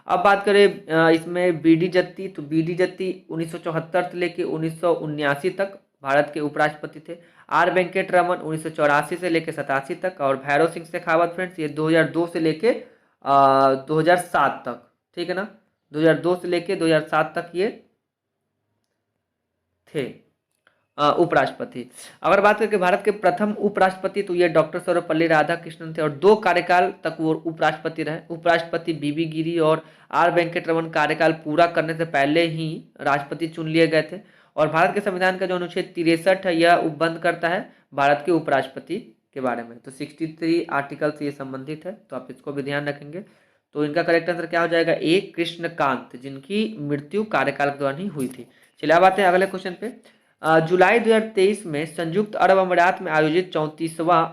[SPEAKER 1] अब बात करें इसमें बीडी जत्ती, तो बीडी जत्ती 1974 से लेके 1979 तक भारत के उपराष्ट्रपति थे। आर वेंकट रमन 1984 से लेके 87 तक, और भैरव सिंह शेखावत फ्रेंड्स ये 2002 से लेके 2007 तक। ठीक है ना, 2002 से लेके 2007 तक ये थे उपराष्ट्रपति। अगर बात करके भारत के प्रथम उपराष्ट्रपति तो ये डॉक्टर सर्वपल्ली राधाकृष्णन थे, और 2 कार्यकाल तक वो उपराष्ट्रपति रहे। उपराष्ट्रपति बीबी गिरी और आर वेंकट रमन कार्यकाल पूरा करने से पहले ही राष्ट्रपति चुन लिए गए थे। और भारत के संविधान का जो अनुच्छेद 63 है यह उपबंध करता है भारत के उपराष्ट्रपति के बारे में। तो 63 आर्टिकल से ये संबंधित है, तो आप इसको भी ध्यान रखेंगे। तो इनका करेक्ट आंसर क्या हो जाएगा? ए कृष्णकांत, जिनकी मृत्यु कार्यकाल के दौरान ही हुई थी। चलिए अब आते हैं अगले क्वेश्चन पे। जुलाई 2023 में संयुक्त अरब अमीरात में आयोजित 34वां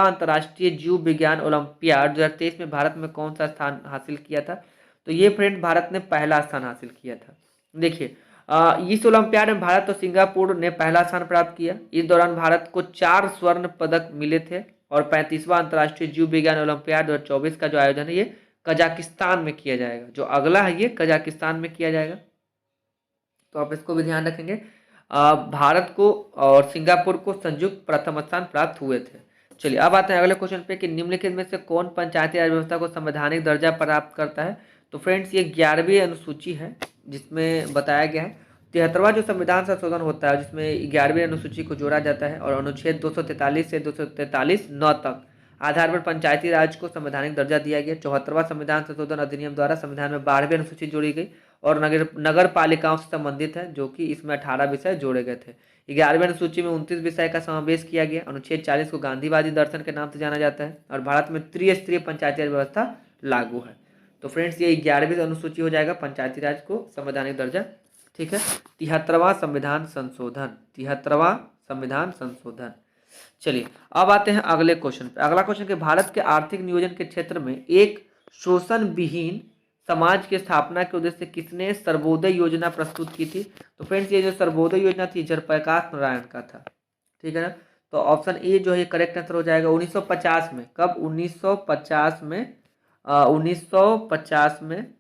[SPEAKER 1] अंतर्राष्ट्रीय जीव विज्ञान ओलंपियाड 2023 में भारत में कौन सा स्थान हासिल किया था? तो ये फ्रेंड भारत ने पहला स्थान हासिल किया था। देखिए, इस ओलंपियाड में भारत और सिंगापुर ने पहला स्थान प्राप्त किया। इस दौरान भारत को 4 स्वर्ण पदक मिले थे। और 35वां अंतर्राष्ट्रीय जीव विज्ञान ओलंपियाड 2024 का जो आयोजन है ये कजाकिस्तान में किया जाएगा। जो अगला है ये कजाकिस्तान में किया जाएगा, तो आप इसको भी ध्यान रखेंगे। भारत को और सिंगापुर को संयुक्त प्रथम स्थान प्राप्त हुए थे। चलिए अब आते हैं अगले क्वेश्चन पे कि निम्नलिखित में से कौन पंचायती राज व्यवस्था को संवैधानिक दर्जा प्राप्त करता है? तो फ्रेंड्स ये 11वीं अनुसूची है, जिसमें बताया गया है 73वां जो संविधान संशोधन होता है जिसमें 11वीं अनुसूची को जोड़ा जाता है। और अनुच्छेद 243 से 243(9) तक आधार पर पंचायती राज को संवैधानिक दर्जा दिया गया। 74वां संविधान संशोधन अधिनियम द्वारा संविधान में 12वीं अनुसूची जोड़ी गई, और नगर नगर पालिकाओं से संबंधित है, जो कि इसमें 18 विषय जोड़े गए थे। 11वीं अनुसूची में 29 विषय का समावेश किया गया। अनुच्छेद 40 को गांधीवादी दर्शन के नाम से जाना जाता है और भारत में त्रिस्तरीय पंचायती राज व्यवस्था लागू है। तो फ्रेंड्स ये 11वीं अनुसूची हो जाएगा पंचायती राज को संवैधानिक दर्जा। ठीक है, 73वां संविधान संशोधन, 73वां संविधान संशोधन। चलिए अब आते हैं अगले क्वेश्चन पे। अगला क्वेश्चन कि भारत के आर्थिक नियोजन के क्षेत्र में एक शोषण विहीन समाज की स्थापना के उद्देश्य से किसने सर्वोदय योजना प्रस्तुत की थी? तो फ्रेंड्स ये जो सर्वोदय योजना थी जयप्रकाश नारायण का था। ठीक है ना, तो ऑप्शन ए जो है करेक्ट आंसर हो जाएगा। 1950 में, कब? 1950 में 1950 में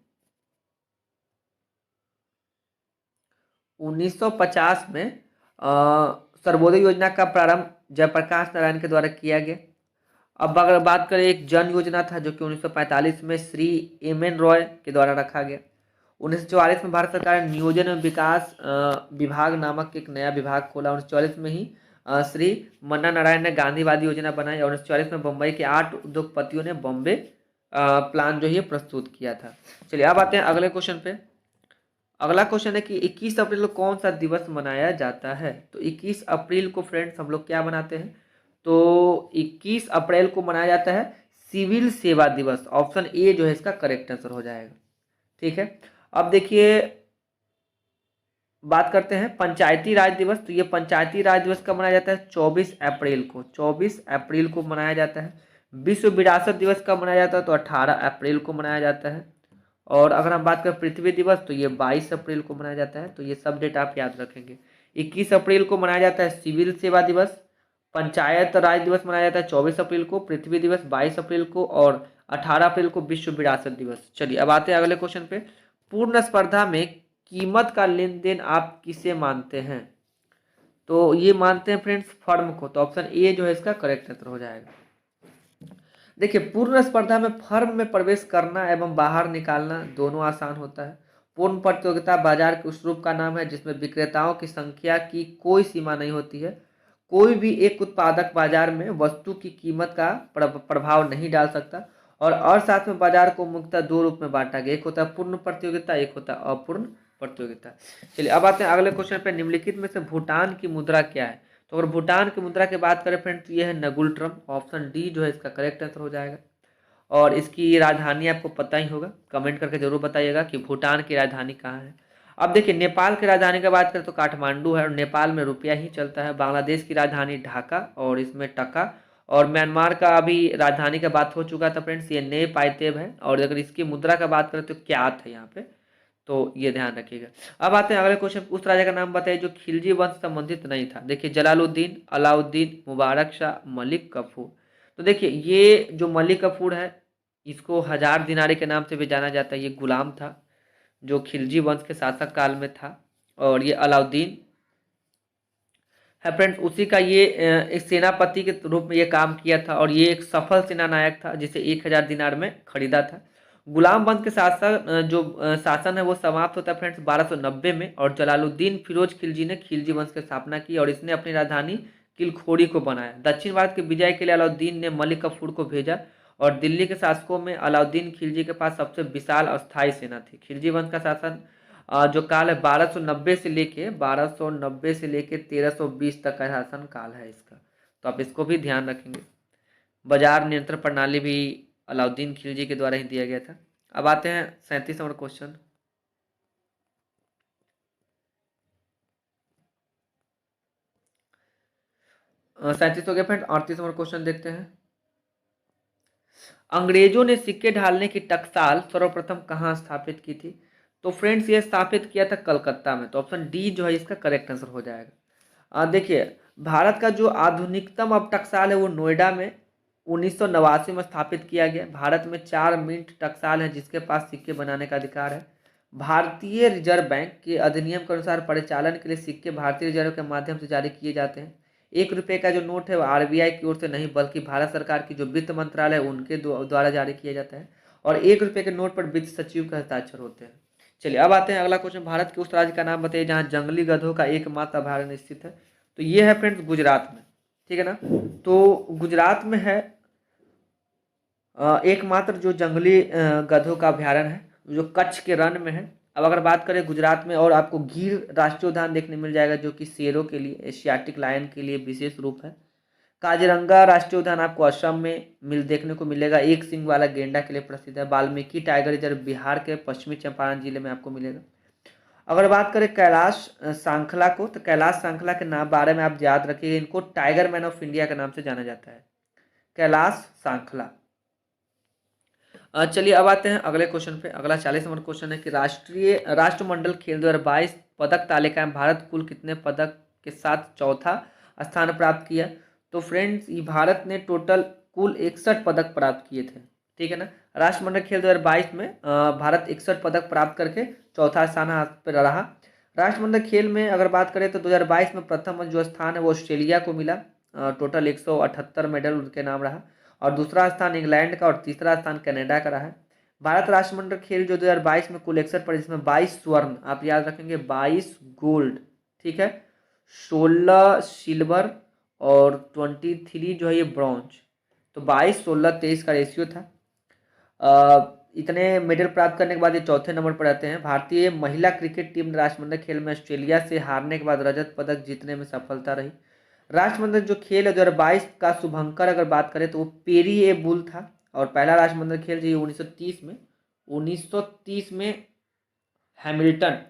[SPEAKER 1] 1950 में सर्वोदय योजना का प्रारंभ जयप्रकाश नारायण के द्वारा किया गया। अब अगर बात करें, एक जन योजना था जो कि 1945 में श्री एम.एन. रॉय के द्वारा रखा गया। 1944 में भारत सरकार ने नियोजन एवं विकास विभाग नामक एक नया विभाग खोला। 1944 में ही श्री मन्ना नारायण ने गांधीवादी योजना बनाई और 1944 में बम्बई के 8 उद्योगपतियों ने बॉम्बे प्लान जो है प्रस्तुत किया था। चलिए अब आते हैं अगले क्वेश्चन पे। अगला क्वेश्चन है कि 21 अप्रैल को कौन सा दिवस मनाया जाता है? तो 21 अप्रैल को फ्रेंड्स हम लोग क्या मनाते हैं? तो 21 अप्रैल को मनाया जाता है सिविल सेवा दिवस। ऑप्शन ए जो है इसका करेक्ट आंसर हो जाएगा। ठीक है, अब देखिए बात करते हैं पंचायती राज दिवस। तो ये पंचायती राज दिवस कब मनाया जाता है? 24 अप्रैल को, 24 अप्रैल को मनाया जाता है। विश्व विरासत दिवस कब मनाया जाता है? तो 18 अप्रैल को मनाया जाता है। और अगर हम बात करें पृथ्वी दिवस तो ये 22 अप्रैल को मनाया जाता है। तो ये सब डेट आप याद रखेंगे। 21 अप्रैल को मनाया जाता है सिविल सेवा दिवस। पंचायत राज दिवस मनाया जाता है 24 अप्रैल को। पृथ्वी दिवस 22 अप्रैल को और 18 अप्रैल को विश्व विरासत दिवस। चलिए अब आते हैं अगले क्वेश्चन पे। पूर्ण स्पर्धा में कीमत का लेन देन आप किसे मानते हैं? तो ये मानते हैं फ्रेंड्स फर्म को। तो ऑप्शन ए जो है इसका करेक्ट आंसर हो जाएगा। देखिए पूर्ण स्पर्धा में फर्म में प्रवेश करना एवं बाहर निकालना दोनों आसान होता है। पूर्ण प्रतियोगिता बाजार के उस रूप का नाम है जिसमें विक्रेताओं की संख्या की कोई सीमा नहीं होती है। कोई भी एक उत्पादक बाजार में वस्तु की कीमत का प्रभाव नहीं डाल सकता। और अर्थशास्त्र में बाजार को मुख्यतः दो रूप में बांटा गया, एक होता है पूर्ण प्रतियोगिता, एक होता है अपूर्ण प्रतियोगिता। चलिए अब आते हैं अगले क्वेश्चन पे। निम्नलिखित में से भूटान की मुद्रा क्या है? तो अगर भूटान की मुद्रा की बात करें फ्रेंड्स तो ये है नगुल ट्रम। ऑप्शन डी जो है इसका करेक्ट आंसर हो जाएगा। और इसकी राजधानी आपको पता ही होगा, कमेंट करके जरूर बताइएगा कि भूटान की राजधानी कहाँ है। अब देखिए नेपाल की राजधानी की बात करें तो काठमांडू है और नेपाल में रुपया ही चलता है। बांग्लादेश की राजधानी ढाका और इसमें टका। और म्यांमार का अभी राजधानी का बात हो चुका था फ्रेंड्स, ये नए पाइतेब है। और अगर इसकी मुद्रा का बात करें तो क्यात है यहाँ पे, तो ये ध्यान रखिएगा। अब आते हैं अगले क्वेश्चन। उस राजा का नाम बताइए जो खिलजी वंश संबंधित नहीं था। देखिए जलालुद्दीन, अलाउद्दीन, मुबारक शाह, मलिक कफूर। तो देखिए ये जो मलिक कफूर है इसको हजार दिनारे के नाम से भी जाना जाता है। ये गुलाम था जो खिलजी वंश के शासक काल में था। और ये अलाउद्दीन है फ्रेंड्स, उसी का ये एक सेनापति के रूप में ये काम किया था और ये एक सफल सेना नायक था जिसे 1000 दिनार में खरीदा था। गुलाम वंश के शासक जो शासन है वो समाप्त होता है फ्रेंड्स 1290 में। और जलालुद्दीन फिरोज खिलजी ने खिलजी वंश की स्थापना की और इसने अपनी राजधानी किलखोड़ी को बनाया। दक्षिण भारत के विजय के लिए अलाउद्दीन ने मलिक कफूर को भेजा और दिल्ली के शासकों में अलाउद्दीन खिलजी के पास सबसे विशाल अस्थायी सेना थी। खिलजी वंश का शासन जो काल है 1290 से लेके 1320 तक का शासन काल है इसका। तो आप इसको भी ध्यान रखेंगे। बाजार नियंत्रण प्रणाली भी अलाउद्दीन खिलजी के द्वारा ही दिया गया था। अब आते हैं 37 नंबर क्वेश्चन। 37 हो गया फ्रेंड। 38 नंबर क्वेश्चन देखते हैं। अंग्रेजों ने सिक्के ढालने की टकसाल सर्वप्रथम कहाँ स्थापित की थी? तो फ्रेंड्स ये स्थापित किया था कलकत्ता में। तो ऑप्शन डी जो है इसका करेक्ट आंसर हो जाएगा। देखिए भारत का जो आधुनिकतम अब टकसाल है वो नोएडा में 1989 में स्थापित किया गया। भारत में 4 मिंट टकसाल है जिसके पास सिक्के बनाने का अधिकार है। भारतीय रिजर्व बैंक के अधिनियम के अनुसार परिचालन के लिए सिक्के भारतीय रिजर्व के माध्यम से जारी किए जाते हैं। 1 रुपये का जो नोट है वो आरबीआई की ओर से नहीं बल्कि भारत सरकार की जो वित्त मंत्रालय है उनके द्वारा जारी किया जाता है। और 1 रुपये के नोट पर वित्त सचिव का हस्ताक्षर होते हैं। चलिए अब आते हैं अगला क्वेश्चन। भारत के उस राज्य का नाम बताइए जहाँ जंगली गधों का एकमात्र अभयारण्य स्थित है। तो ये है फ्रेंड्स गुजरात में। ठीक है ना, तो गुजरात में है एकमात्र जो जंगली गधों का अभयारण्य है जो कच्छ के रण में है। अब अगर बात करें गुजरात में, और आपको गिर राष्ट्रीय उद्यान देखने मिल जाएगा जो कि शेरों के लिए, एशियाटिक लायन के लिए विशेष रूप है। काजीरंगा राष्ट्रीय उद्यान आपको असम में देखने को मिलेगा, एक सींग वाला गेंडा के लिए प्रसिद्ध है। वाल्मीकि टाइगर रिजर्व बिहार के पश्चिमी चंपारण जिले में आपको मिलेगा। अगर बात करें कैलाश सांखला को, तो कैलाश सांखला के नाम बारे में आप याद रखिए, इनको टाइगर मैन ऑफ इंडिया के नाम से जाना जाता है, कैलाश सांखला। चलिए अब आते हैं अगले क्वेश्चन पे। अगला 40 नंबर क्वेश्चन है कि राष्ट्रमंडल खेल 2022 पदक तालिका में भारत कुल कितने पदक के साथ चौथा स्थान प्राप्त किया। तो फ्रेंड्स, ये भारत ने टोटल कुल 61 पदक प्राप्त किए थे, ठीक है ना। राष्ट्रमंडल खेल 2022 में भारत 61 पदक प्राप्त करके चौथा स्थान हाथ पर रहा। राष्ट्रमंडल खेल में अगर बात करें तो 2022 में प्रथम जो स्थान है वो ऑस्ट्रेलिया को मिला, टोटल 178 मेडल उनके नाम रहा, और दूसरा स्थान इंग्लैंड का और तीसरा स्थान कनाडा का रहा है। भारत राष्ट्रमंडल खेल जो 2022 में कुल 61 पड़े, जिसमें 22 स्वर्ण, आप याद रखेंगे 22 गोल्ड, ठीक है, 16 सिल्वर और 23 जो है ये ब्रॉन्ज, तो 22 16 23 का रेशियो था। इतने मेडल प्राप्त करने के बाद ये चौथे नंबर पर आते हैं। भारतीय महिला क्रिकेट टीम ने राष्ट्रमंडल खेल में ऑस्ट्रेलिया से हारने के बाद रजत पदक जीतने में सफलता रही। राष्ट्रमंडल जो खेल है 2022 का शुभंकर अगर बात करें तो वो पेरी ए बुल था, और पहला राष्ट्रमंडल खेल जो 1930 में हैमिल्टन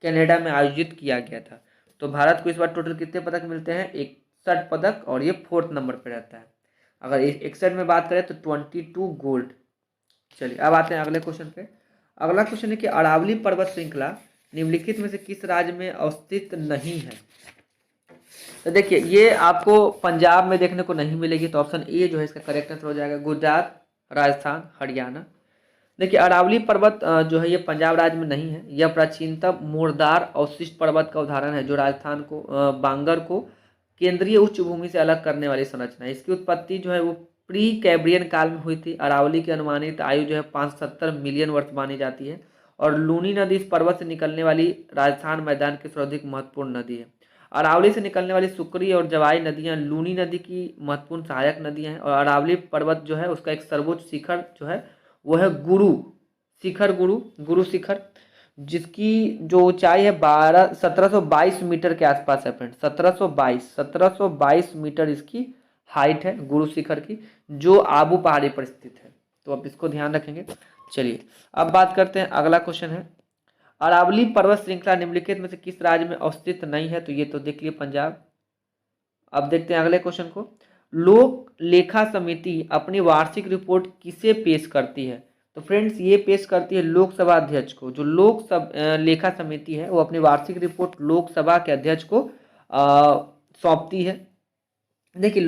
[SPEAKER 1] कनाडा में आयोजित किया गया था। तो भारत को इस बार टोटल कितने पदक मिलते हैं, 61 पदक, और ये 4th नंबर पर रहता है। अगर 61 में बात करें तो 22 गोल्ड। चलिए अब आते हैं अगले क्वेश्चन पे। अगला क्वेश्चन है कि अरावली पर्वत श्रृंखला निम्नलिखित में से किस राज्य में अवस्थित नहीं है। तो देखिए, ये आपको पंजाब में देखने को नहीं मिलेगी, तो ऑप्शन ए जो है इसका करेक्ट आंसर हो जाएगा, गुजरात, राजस्थान, हरियाणा। देखिए, अरावली पर्वत जो है ये पंजाब राज्य में नहीं है। यह प्राचीनतम मोरदार अवशिष्ट पर्वत का उदाहरण है जो राजस्थान को बांगर को केंद्रीय उच्च भूमि से अलग करने वाली संरचना है। इसकी उत्पत्ति जो है वो प्री कैब्रियन काल में हुई थी। अरावली की अनुमानित आयु जो है 570 मिलियन वर्ष मानी जाती है, और लूनी नदी इस पर्वत से निकलने वाली राजस्थान मैदान की सर्वाधिक महत्वपूर्ण नदी है। अरावली से निकलने वाली सुकरी और जवाई नदियां लूनी नदी की महत्वपूर्ण सहायक नदियां हैं, और अरावली पर्वत जो है उसका एक सर्वोच्च शिखर जो है वो है गुरु शिखर, जिसकी जो ऊंचाई है 1722 मीटर के आसपास है फ्रेंड। 1722 मीटर इसकी हाइट है गुरु शिखर की, जो आबू पहाड़ी पर स्थित है। तो आप इसको ध्यान रखेंगे। चलिए अब बात करते हैं, अगला क्वेश्चन है अरावली पर्वत श्रृंखला निम्नलिखित में से किस राज्य में अवस्थित नहीं है। तो ये तो देख लिए पंजाब। अब देखते हैं अगले क्वेश्चन को। लोक लेखा समिति अपनी वार्षिक रिपोर्ट किसे पेश करती है। तो फ्रेंड्स, ये पेश करती है लोकसभा अध्यक्ष को। जो लेखा समिति है वो अपनी वार्षिक रिपोर्ट लोकसभा के अध्यक्ष को सौंपती है। देखिए,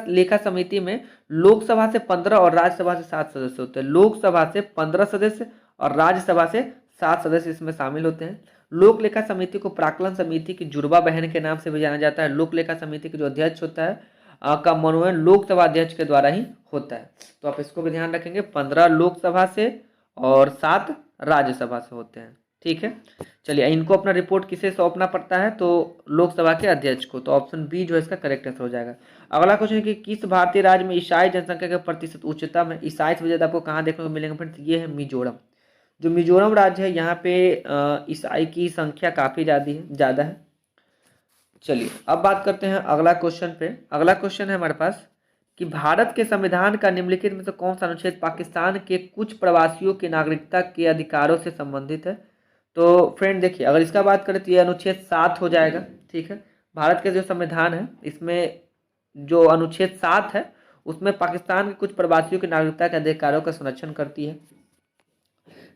[SPEAKER 1] लेखा समिति में लोकसभा से 15 और राज्यसभा से 7 सदस्य होते हैं। लोकसभा से 15 सदस्य और राज्यसभा से 7 सदस्य इसमें शामिल होते हैं। लोक लेखा समिति को प्राक्कलन समिति की जुड़वा बहन के नाम से भी जाना जाता है। लोक लेखा समिति के जो अध्यक्ष होता है का मनोनयन लोकसभा अध्यक्ष के द्वारा ही होता है। तो आप इसको भी ध्यान रखेंगे, 15 लोकसभा से और 7 राज्यसभा से होते हैं, ठीक है। चलिए, इनको अपना रिपोर्ट किसे सौंपना पड़ता है, तो लोकसभा के अध्यक्ष को। तो ऑप्शन बी जो है इसका करेक्ट आंसर हो जाएगा। अगला क्वेश्चन है कि किस भारतीय राज्य में ईसाई जनसंख्या का प्रतिशत उच्चतम है। ईसाई से ज्यादा आपको कहाँ देखने को मिलेंगे फ्रेंड्स, ये है मिजोरम। जो मिजोरम राज्य है यहाँ पे ईसाई की संख्या काफ़ी ज़्यादा है। चलिए अब बात करते हैं अगला क्वेश्चन पे। अगला क्वेश्चन है हमारे पास कि भारत के संविधान का निम्नलिखित में से कौन सा अनुच्छेद पाकिस्तान के कुछ प्रवासियों की नागरिकता के अधिकारों से संबंधित है। तो फ्रेंड देखिए, अगर इसका बात करें तो ये अनुच्छेद 7 हो जाएगा, ठीक है। भारत के जो संविधान है इसमें जो अनुच्छेद 7 है उसमें पाकिस्तान के कुछ प्रवासियों की नागरिकता के अधिकारों का संरक्षण करती है।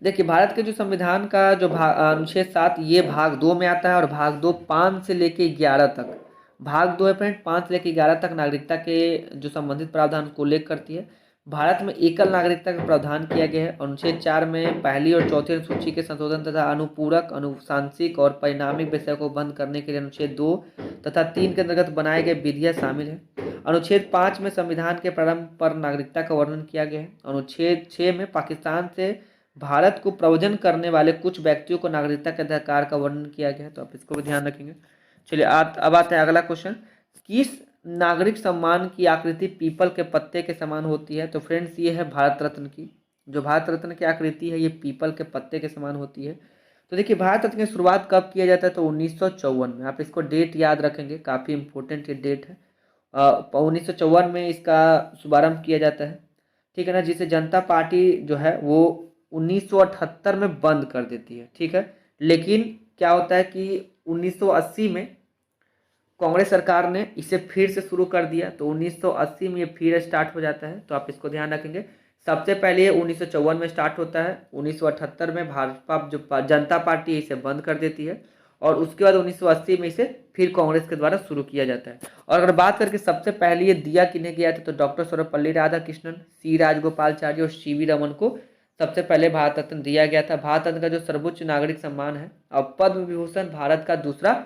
[SPEAKER 1] देखिए, भारत के जो संविधान का जो अनुच्छेद 7 ये भाग 2 में आता है, और भाग 2 5 से लेके 11 तक, भाग 2 है फ्रेंड 5 से लेके 11 तक नागरिकता के जो संबंधित प्रावधान को उल्लेख करती है। भारत में एकल नागरिकता का प्रावधान किया गया है। अनुच्छेद 4 में पहली और चौथी अनुसूची के संशोधन तथा अनुपूरक, अनुशांसिक और परिणामिक विषय को बंद करने के लिए अनुच्छेद 2 तथा 3 के अंतर्गत बनाए गए विधियां शामिल है। अनुच्छेद 5 में संविधान के प्रारंभ पर नागरिकता का वर्णन किया गया है। अनुच्छेद 6 में पाकिस्तान से भारत को प्रव्रजन करने वाले कुछ व्यक्तियों को नागरिकता के अधिकार का वर्णन किया गया है। तो आप इसको भी ध्यान रखेंगे। चलिए अब आते हैं अगला क्वेश्चन। किस नागरिक सम्मान की आकृति पीपल के पत्ते के समान होती है। तो फ्रेंड्स, ये है भारत रत्न की। जो भारत रत्न की आकृति है ये पीपल के पत्ते के समान होती है। तो देखिए भारत रत्न की शुरुआत कब किया जाता है, तो 1954 में। आप इसको डेट याद रखेंगे, काफ़ी इंपॉर्टेंट ये डेट है। 1954 में इसका शुभारंभ किया जाता है, ठीक है ना, जिसे जनता पार्टी जो है वो 1978 में बंद कर देती है, ठीक है। लेकिन क्या होता है कि 1980 में कांग्रेस सरकार ने इसे फिर से शुरू कर दिया, तो 1980 में ये फिर स्टार्ट हो जाता है, तो आप इसको ध्यान रखेंगे। सबसे पहले ये 1954 में स्टार्ट होता है, 1978 में भाजपा जो जनता पार्टी है इसे बंद कर देती है, और उसके बाद 1980 में इसे फिर कांग्रेस के द्वारा शुरू किया जाता है। और अगर बात करके सबसे पहले ये दिया किन्हें गया था, तो डॉक्टर सर्वपल्ली राधाकृष्णन, सी राजगोपालचारी और सीवी रमन को सबसे पहले भारत रत्न दिया गया था। भारत रत्न का जो सर्वोच्च नागरिक सम्मान है, और पद्म विभूषण भारत का दूसरा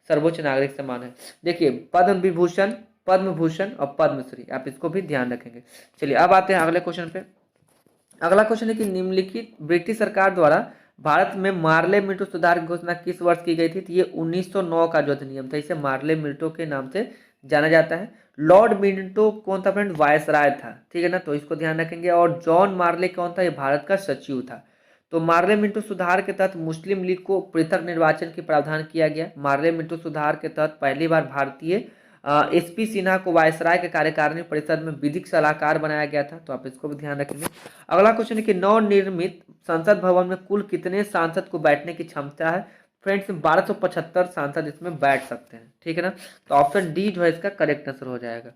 [SPEAKER 1] सर्वोच्च नागरिक सम्मान है। देखिए पद्म विभूषण, पद्म भूषण और पद्मश्री, आप इसको भी ध्यान रखेंगे। चलिए अब आते हैं अगले क्वेश्चन पे। अगला क्वेश्चन है कि निम्नलिखित ब्रिटिश सरकार द्वारा भारत में मार्ले मिंटो सुधार की घोषणा किस वर्ष की गई थी, तो ये 1909 का जो अधिनियम था, इसे मार्ले मिंटो के नाम से जाना जाता है। लॉर्ड मिंटो कौन था फ्रेंड, वायसराय था, ठीक है ना, तो इसको ध्यान रखेंगे। और जॉन मार्ले कौन था, ये भारत का सचिव था। तो मार्ले मिंटो सुधार के तहत मुस्लिम लीग को पृथक निर्वाचन की प्रावधान किया गया। मार्ले मिंटो सुधार के तहत पहली बार भारतीय एसपी सिन्हा को वायसराय के कार्यकारिणी परिषद में विधिक सलाहकार बनाया गया था, तो आप इसको भी ध्यान रखेंगे। अगला क्वेश्चन है कि नवनिर्मित संसद भवन में कुल कितने सांसद को बैठने की क्षमता है, फ्रेंड्स 1275 सांसद इसमें बैठ सकते हैं, ठीक है ना, तो ऑप्शन डी जो है इसका करेक्ट आंसर हो जाएगा।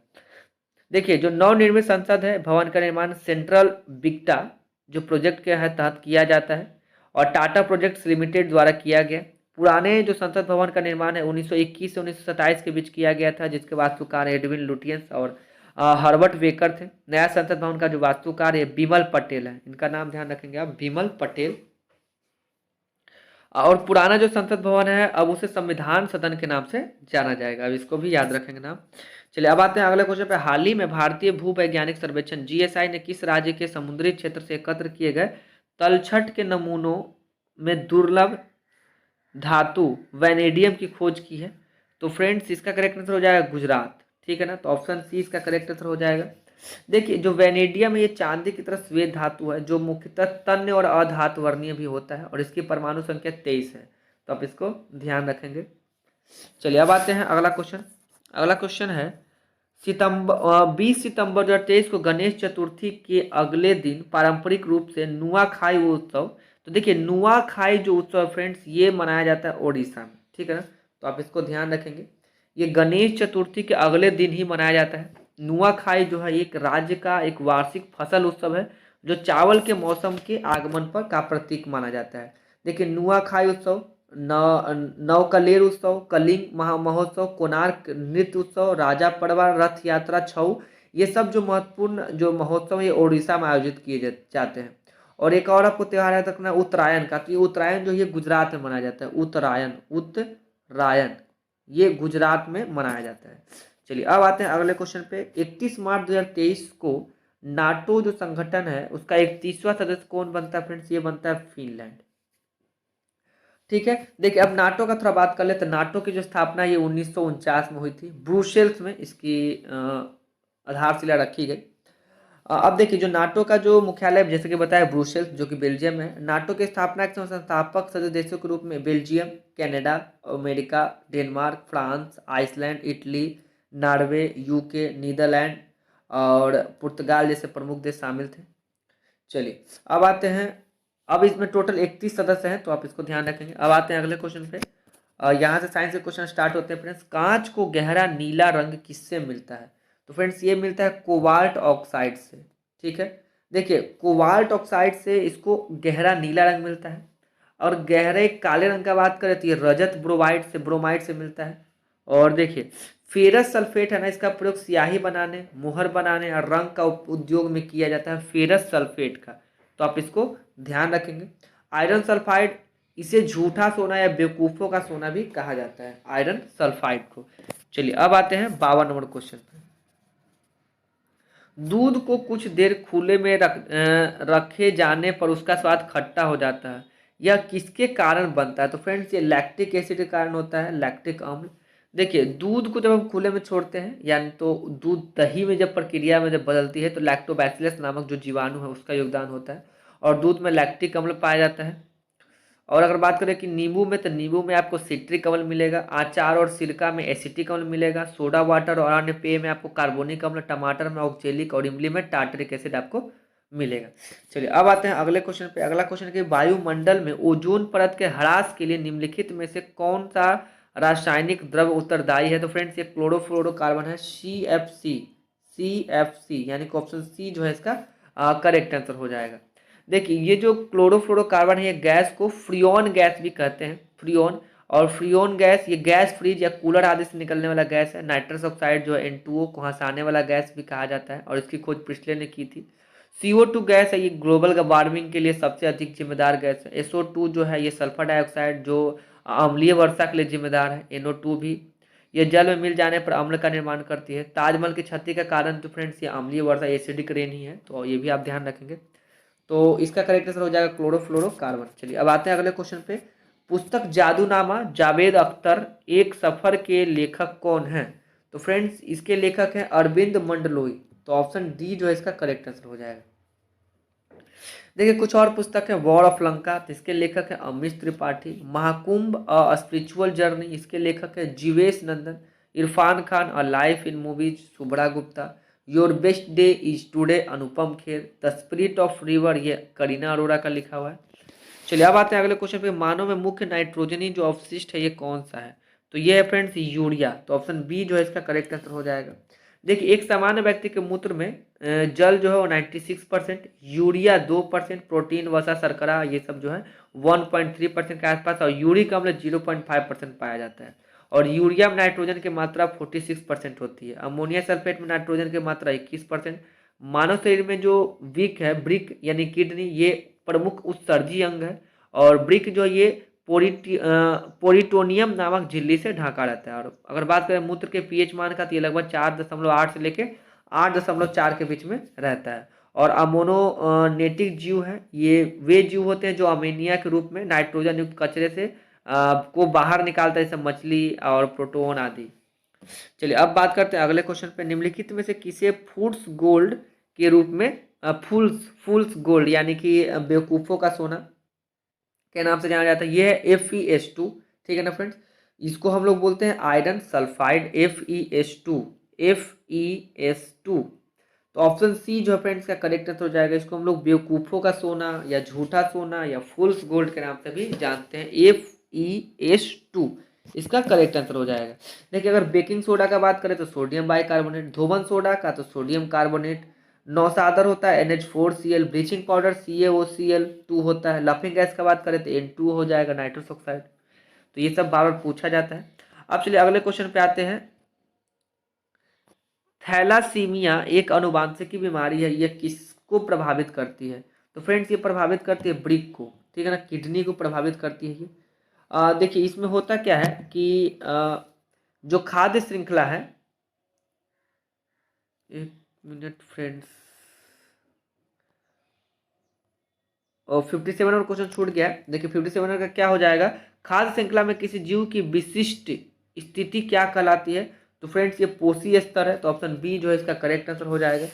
[SPEAKER 1] देखिए जो नवनिर्मित संसद है भवन का निर्माण सेंट्रल बिक्टा जो प्रोजेक्ट के तहत किया जाता है, और टाटा प्रोजेक्ट्स लिमिटेड द्वारा किया गया। पुराने जो संसद भवन का निर्माण है 1921 से 1927 के बीच किया गया था, जिसके वास्तुकार एडविन लुटियंस और हर्बर्ट वेकर थे। नया संसद भवन का जो वास्तुकार है बिमल पटेल है, इनका नाम ध्यान रखेंगे आप, बिमल पटेल। और पुराना जो संसद भवन है अब उसे संविधान सदन के नाम से जाना जाएगा, अब इसको भी याद रखेंगे नाम। चलिए अब आते हैं अगले क्वेश्चन पे। हाल ही में भारतीय भूवैज्ञानिक सर्वेक्षण जीएसआई ने किस राज्य के समुद्री क्षेत्र से एकत्र किए गए तलछट के नमूनों में दुर्लभ धातु वैनेडियम की खोज की है, तो फ्रेंड्स इसका करेक्ट आंसर हो जाएगा गुजरात, ठीक है ना, तो ऑप्शन सी इसका करेक्ट आंसर हो जाएगा। देखिए जो वैनेडियम है ये चांदी की तरह श्वेत धातु है, जो मुख्यतः तन्य और अधातु वर्णीय भी होता है, और इसकी परमाणु संख्या 23 है, तो आप इसको ध्यान रखेंगे। चलिए अब आते हैं अगला क्वेश्चन। अगला क्वेश्चन है 20 सितंबर 2023 को गणेश चतुर्थी के अगले दिन पारंपरिक रूप से नुआखाई उत्सव, तो देखिए नुआखाई जो उत्सव फ्रेंड्स ये मनाया जाता है ओडिशा में, ठीक है ना, तो आप इसको ध्यान रखेंगे। ये गणेश चतुर्थी के अगले दिन ही मनाया जाता है। नुआखाई जो है एक राज्य का एक वार्षिक फसल उत्सव है, जो चावल के मौसम के आगमन पर का प्रतीक माना जाता है। देखिए नुआखाई उत्सव, नवकलेर उत्सव, कलिंग महोत्सव, कोणार्क नृत्य उत्सव, राजा पड़वा, रथ यात्रा, छऊ, ये सब जो महत्वपूर्ण जो महोत्सव ये ओडिशा में आयोजित किए जाते हैं। और एक और आपको त्यौहार याद रखना उत्तरायण का, तो ये उत्तरायण जो ये गुजरात में मनाया जाता है। उत्तरायण, उत्तरायण ये गुजरात में मनाया जाता है। चलिए अब आते हैं अगले क्वेश्चन पे। 31 मार्च 2023 को नाटो जो संगठन है उसका 31वां सदस्य कौन बनता है फ्रेंड्स, ये बनता है फिनलैंड, ठीक है। देखिए अब नाटो का थोड़ा बात कर ले, तो नाटो की जो स्थापना ये 1949 में हुई थी, ब्रुसेल्स में इसकी आधारशिला रखी गई। अब देखिए जो नाटो का जो मुख्यालय जैसे कि बताया ब्रुसेल्स जो कि बेल्जियम में है। नाटो की स्थापना के संस्थापक सदस्य देशों के रूप में Belgium, Canada, America, Denmark, France, Iceland, Italy, Norway, UK, Netherlands और पुर्तगाल जैसे प्रमुख देश शामिल थे। चलिए अब आते हैं, अब इसमें टोटल 31 सदस्य हैं, तो आप इसको ध्यान रखेंगे। अब आते हैं अगले क्वेश्चन पे। यहाँ से साइंस के क्वेश्चन स्टार्ट होते हैं फ्रेंड्स। कांच को गहरा नीला रंग किससे मिलता है, तो फ्रेंड्स ये मिलता है कोबाल्ट ऑक्साइड से, ठीक है। देखिए कोबाल्ट ऑक्साइड से इसको गहरा नीला रंग मिलता है। और गहरे काले रंग का बात करें तो ये रजत ब्रोमाइड से मिलता है। और देखिए फेरस सल्फेट है ना, इसका प्रयोग स्याही बनाने, मोहर बनाने और रंग का उद्योग में किया जाता है, फेरस सल्फेट का, तो आप इसको ध्यान रखेंगे। आयरन सल्फाइड, इसे झूठा सोना या बेवकूफ़ों का सोना भी कहा जाता है, आयरन सल्फाइड को। चलिए अब आते हैं 52 नंबर क्वेश्चन पे। दूध को कुछ देर खुले में रखे जाने पर उसका स्वाद खट्टा हो जाता है, यह किसके कारण बनता है, तो फ्रेंड्स ये लैक्टिक एसिड के कारण होता है, लैक्टिक अम्ल। देखिए दूध को जब हम खुले में छोड़ते हैं, यानी तो दूध दही में जब प्रक्रिया में जब बदलती है, तो लैक्टोबैसिलस नामक जो जीवाणु है उसका योगदान होता है, और दूध में लैक्टिक अम्ल पाया जाता है। और अगर बात करें कि नींबू में, तो नींबू में आपको सिट्रिक अम्ल मिलेगा, अचार और सिरका में एसिटिक अम्ल मिलेगा, सोडा वाटर और अन्य पेय में आपको कार्बोनिक अम्ल, टमाटर में ऑक्जेलिक और इमली में टार्टरिक एसिड आपको मिलेगा। चलिए अब आते हैं अगले क्वेश्चन पे। अगला क्वेश्चन है कि वायुमंडल में ओजोन परत के ह्रास के लिए निम्नलिखित में से कौन सा रासायनिक द्रव्य उत्तरदायी है? तो फ्रेंड्स ये क्लोरोफ्लोरोकार्बन है, सी एफ सी, यानी कि ऑप्शन सी जो है इसका करेक्ट आंसर हो जाएगा। देखिए ये जो क्लोरोफ्लोरोकार्बन है, ये गैस को फ्रियोन गैस भी कहते हैं, फ्रियोन। और फ्रियोन गैस ये गैस फ्रिज या कूलर आदि से निकलने वाला गैस है। नाइट्रस ऑक्साइड जो है N2O को हंसाने वाला गैस भी कहा जाता है, और इसकी खोज प्रिस्टले ने की थी। CO2 गैस है, ये ग्लोबल वार्मिंग के लिए सबसे अधिक जिम्मेदार गैस है। SO2 जो है ये सल्फर डाइऑक्साइड जो अम्लीय वर्षा के लिए जिम्मेदार है। NO2 भी, ये जल में मिल जाने पर अम्ल का निर्माण करती है। ताजमहल की क्षति का कारण तो फ्रेंड्स ये अम्लीय वर्षा, एसिडिक रेन ही है, तो ये भी आप ध्यान रखेंगे। तो इसका करेक्ट आंसर हो जाएगा क्लोरोफ्लोरोकार्बन। चलिए अब आते हैं अगले क्वेश्चन पे। पुस्तक जादूनामा जावेद अख्तर एक सफर के लेखक कौन है? तो फ्रेंड्स इसके लेखक हैं अरविंद मंडलोई। तो ऑप्शन डी जो है इसका करेक्ट आंसर हो जाएगा। देखिए कुछ और पुस्तक है, वॉर ऑफ लंका, तो इसके लेखक है Amish Tripathi. Mahakumbh a spiritual journey, इसके लेखक है Jeevesh Nandan. Irrfan Khan a life in movies, Shubhra Gupta. Your best day is today, Anupam Kher. The spirit of river, ये करीना अरोरा का लिखा हुआ है। चलिए अब आते हैं अगले क्वेश्चन पे। मानव में मुख्य नाइट्रोजनी जो अवशिष्ट है ये कौन सा है? तो ये है फ्रेंड्स यूरिया। तो ऑप्शन बी जो है इसका करेक्ट आंसर हो जाएगा। देखिए एक सामान्य व्यक्ति के मूत्र में जल जो है वो 96%, यूरिया 2%, प्रोटीन वसा शर्करा ये सब जो है 1.3% के आसपास, और यूरिक अम्ल 0.5% पाया जाता है। और यूरिया में नाइट्रोजन की मात्रा 46% होती है। अमोनिया सल्फेट में नाइट्रोजन की मात्रा 21%। मानव शरीर में जो विक है, ब्रिक यानी किडनी, ये प्रमुख उत्सर्जी अंग है। और ब्रिक जो ये पोरिटोनियम नामक झिल्ली से ढका रहता है। और अगर बात करें मूत्र के पीएच मान का, तो ये लगभग 4.8 से लेके 8.4 के बीच में रहता है। और अमोनोनेटिक जीव है, ये वे जीव होते हैं जो अमोनिया के रूप में नाइट्रोजन युक्त कचरे से को बाहर निकालता है, जैसे मछली और प्रोटोन आदि। चलिए अब बात करते हैं अगले क्वेश्चन पे। निम्नलिखित में से किसे फूड्स गोल्ड के रूप में, फूल्स गोल्ड यानी कि बेवकूफ़ों का सोना के नाम से जाना जाता है? ये है FeS2, ठीक है ना फ्रेंड्स। इसको हम लोग बोलते हैं आयरन सल्फाइड, FeS2। तो ऑप्शन सी जो है फ्रेंड्स का करेक्ट आंसर हो जाएगा। इसको हम लोग बेवकूफ़ों का सोना या झूठा सोना या फुल्स गोल्ड के नाम से भी जानते हैं। FeS2 इसका करेक्ट आंसर हो जाएगा। देखिए अगर बेकिंग सोडा का बात करें तो सोडियम बाइकार्बोनेट, धोबन सोडा का तो सोडियम कार्बोनेट, नौसादर होता है NH4Cl, ब्लीचिंग पाउडर CaOCl2 होता है। लाफिंग गैस का बात करें तो N2 हो जाएगा, नाइट्रस ऑक्साइड। तो ये सब बार बार पूछा जाता है। अब चलिए अगले क्वेश्चन पे आते हैं। थैलासीमिया एक अनुवांशिक बीमारी है, यह किसको प्रभावित करती है? तो फ्रेंड्स ये प्रभावित करती है ब्रिक को, ठीक है ना, किडनी को प्रभावित करती है ये। देखिए इसमें होता क्या है कि जो खाद्य श्रृंखला है, एक मिनट फ्रेंड्स, और 57 और क्वेश्चन छूट गया है। देखिए 57 का क्या हो जाएगा, खाद्य श्रृंखला में किसी जीव की विशिष्ट स्थिति क्या कहलाती है? तो फ्रेंड्स ये पोषी स्तर है, तो ऑप्शन बी जो है इसका करेक्ट आंसर हो जाएगा।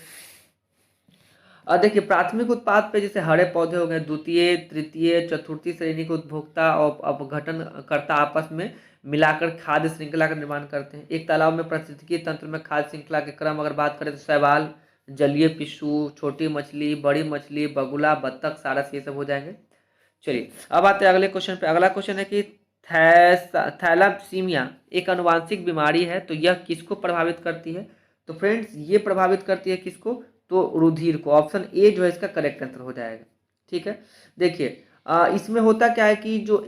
[SPEAKER 1] देखिए प्राथमिक उत्पाद पे जैसे हरे पौधे हो गए, द्वितीय तृतीय चतुर्थी श्रेणी के उपभोक्ता और अपघटन करता आपस में मिलाकर खाद्य श्रृंखला का निर्माण करते हैं। एक तालाब में पारिस्थितिकी तंत्र में खाद्य श्रृंखला के क्रम अगर बात करें तो शैवाल, जलीय पिस्सू, छोटी मछली, बड़ी मछली, बगुला, बत्तख, सारस, ये सब हो जाएंगे। चलिए अब आते हैं अगले क्वेश्चन पे। अगला क्वेश्चन है कि थैलासीमिया एक अनुवांशिक बीमारी है, तो यह किसको प्रभावित करती है? तो फ्रेंड्स ये प्रभावित करती है किसको? तो रुधिर को। ऑप्शन ए जो है इसका करेक्ट आंसर हो जाएगा, ठीक है। देखिए इसमें होता क्या है कि जो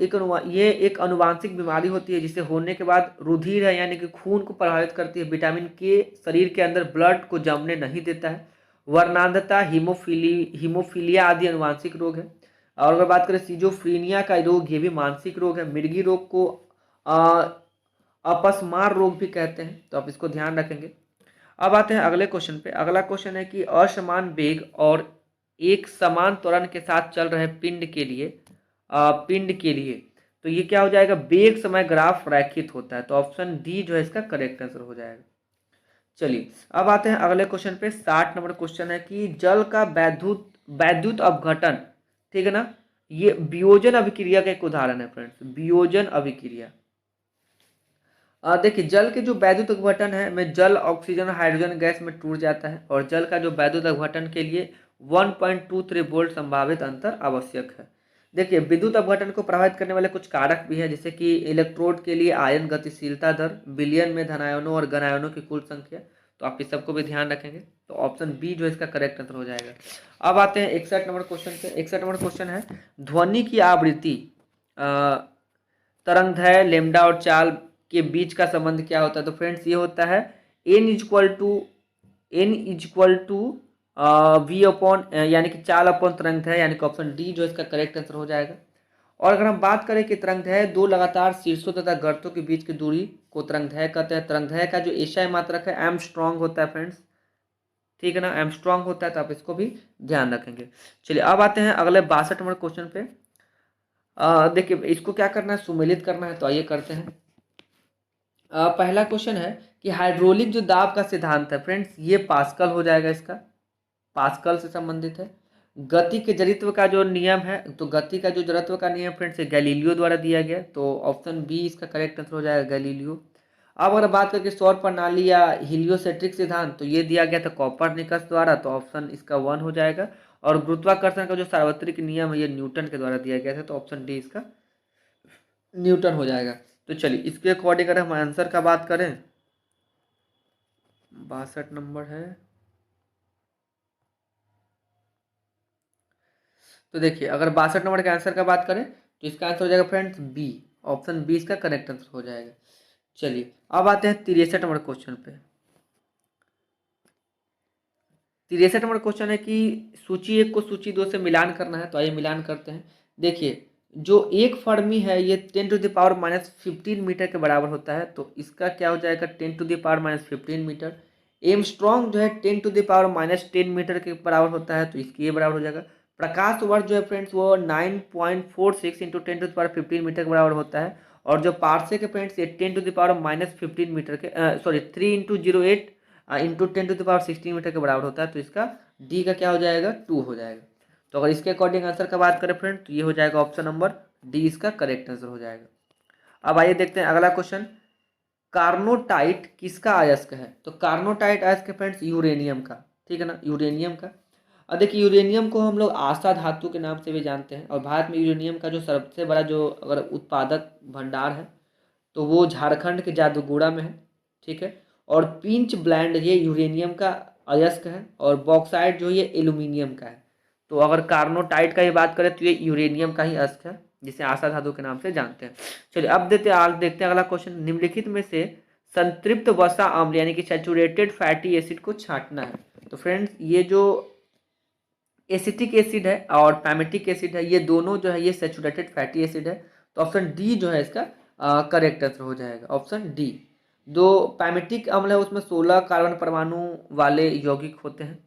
[SPEAKER 1] ये एक अनुवांशिक बीमारी होती है, जिसे होने के बाद रुधिर है यानी कि खून को प्रभावित करती है। विटामिन के शरीर के अंदर ब्लड को जमने नहीं देता है। वर्णांधता, हीमोफीलिया आदि अनुवांशिक रोग है। और अगर बात करें सिजोफ्रीनिया का रोग, ये भी मानसिक रोग है। मिर्गी रोग को अपस्मार रोग भी कहते हैं, तो आप इसको ध्यान रखेंगे। अब आते हैं अगले क्वेश्चन पे। अगला क्वेश्चन है कि असमान वेग और एक समान त्वरण के साथ चल रहे पिंड के लिए तो ये क्या हो जाएगा, वेग समय ग्राफ रैखित होता है। तो ऑप्शन डी जो है इसका करेक्ट आंसर हो जाएगा। चलिए अब आते हैं अगले क्वेश्चन पे। 60 नंबर क्वेश्चन है कि जल का वैद्युत अपघटन, ठीक है ना, ये वियोजन अभिक्रिया का एक उदाहरण है फ्रेंड्स, वियोजन अभिक्रिया। देखिए जल के जो वैद्युत अपघटन है में जल ऑक्सीजन हाइड्रोजन गैस में टूट जाता है, और जल का जो वैद्युत अपघटन के लिए 1.23 वोल्ट संभावित अंतर आवश्यक है। देखिए विद्युत अपघटन को प्रभावित करने वाले कुछ कारक भी हैं, जैसे कि इलेक्ट्रोड के लिए आयन गतिशीलता दर, बिलियन में धनायनों और घनायनों की कुल संख्या, तो आप इस सबको भी ध्यान रखेंगे। तो ऑप्शन बी जो इसका करेक्ट आंसर हो जाएगा। अब आते हैं 61 नंबर क्वेश्चन पे। 61 नंबर क्वेश्चन है, ध्वनि की आवृत्ति तरंगदैर्घ्य लेमडा और चाल के बीच का संबंध क्या होता है? तो फ्रेंड्स ये होता है n equal to v upon यानी कि चाल अपॉन तरंगदैर्घ्य, यानी कि ऑप्शन डी जो इसका करेक्ट आंसर हो जाएगा। और अगर हम बात करें कि तरंगदैर्घ्य दो लगातार शीर्षों तथा गर्तों के बीच की दूरी को तरंगदैर्घ्य कहते हैं। तरंगदैर्घ्य का जो एसआई मात्रक है एमस्ट्रॉन्ग होता है फ्रेंड्स, ठीक है ना, एमस्ट्रॉन्ग होता है, तो आप इसको भी ध्यान रखेंगे। चलिए अब आते हैं अगले 62 नंबर क्वेश्चन पे। देखिए इसको क्या करना है, सुमेलित करना है, तो आइए करते हैं। पहला क्वेश्चन है कि हाइड्रोलिक जो दाब का सिद्धांत है फ्रेंड्स, ये पास्कल हो जाएगा, इसका पास्कल से संबंधित है। गति के जड़त्व का जो नियम है, तो गति का जो जड़त्व का नियम फ्रेंड्स गैलीलियो द्वारा दिया गया, तो ऑप्शन बी इसका करेक्ट आंसर हो जाएगा, गैलीलियो। अब अगर बात करें सौर प्रणाली या हिलियोसेंट्रिक सिद्धांत, तो ये दिया गया था कॉपरनिकस द्वारा, तो ऑप्शन इसका 1 हो जाएगा। और गुरुत्वाकर्षण का जो सार्वत्रिक नियम है ये न्यूटन के द्वारा दिया गया था, तो ऑप्शन डी इसका न्यूटन हो जाएगा। तो चलिए इसके अकॉर्डिंग अगर हम आंसर का बात करें, 62 नंबर है, तो देखिए अगर 62 नंबर के आंसर का बात करें तो इसका आंसर हो जाएगा फ्रेंड्स बी, ऑप्शन बी इसका करेक्ट आंसर हो जाएगा। चलिए अब आते हैं 63 नंबर क्वेश्चन पे। 63 नंबर क्वेश्चन है कि सूची 1 को सूची 2 से मिलान करना है, तो आइए मिलान करते हैं। देखिए जो एक फर्मी है ये 10⁻⁻15 मीटर के बराबर होता है, तो इसका क्या हो जाएगा 10⁻⁻15 मीटर। एम स्ट्रॉन्ग जो है 10⁻⁻10 मीटर के बराबर होता है, तो इसके ये बराबर हो जाएगा। प्रकाश वर्ष जो है फ्रेंड्स वो 9.46 इंटू 10⁻15 मीटर के बराबर होता है। और जो पार्से के फ्रेंड्स ये 10⁻⁻15 मीटर के सॉरी 3 × 08 इंटू 10⁻16 मीटर के बराबर होता है, तो इसका डी का क्या हो जाएगा 2 हो जाएगा। तो अगर इसके अकॉर्डिंग आंसर का बात करें फ्रेंड, तो ये हो जाएगा ऑप्शन नंबर डी इसका करेक्ट आंसर हो जाएगा। अब आइए देखते हैं अगला क्वेश्चन, कार्नोटाइट किसका अयस्क है? तो कार्नोटाइट अयस्क फ्रेंड्स यूरेनियम का, ठीक है ना, यूरेनियम का। अब देखिए यूरेनियम को हम लोग आशा धातु के नाम से भी जानते हैं, और भारत में यूरेनियम का जो सबसे बड़ा जो अगर उत्पादक भंडार है तो वो झारखंड के जादूगोड़ा में है, ठीक है। और पिंच ब्लैंड ये यूरेनियम का अयस्क है, और बॉक्साइट जो ये एल्यूमिनियम का है। तो अगर कार्नोटाइट का ये बात करें तो ये यूरेनियम का ही अयस्क है, जिसे आशा धातु के नाम से जानते हैं। चलिए अब देखते हैं अगला क्वेश्चन, निम्नलिखित में से संतृप्त वसा अम्ल यानी कि सैचुरेटेड फैटी एसिड को छांटना है। तो फ्रेंड्स ये जो एसिटिक एसिड है और पैमेटिक एसिड है, ये दोनों जो है ये सैचुरेटेड फैटी एसिड है, तो ऑप्शन डी जो है इसका करेक्ट आंसर हो जाएगा, ऑप्शन डी। दो पैमेटिक अम्ल है उसमें 16 कार्बन परमाणु वाले यौगिक होते हैं।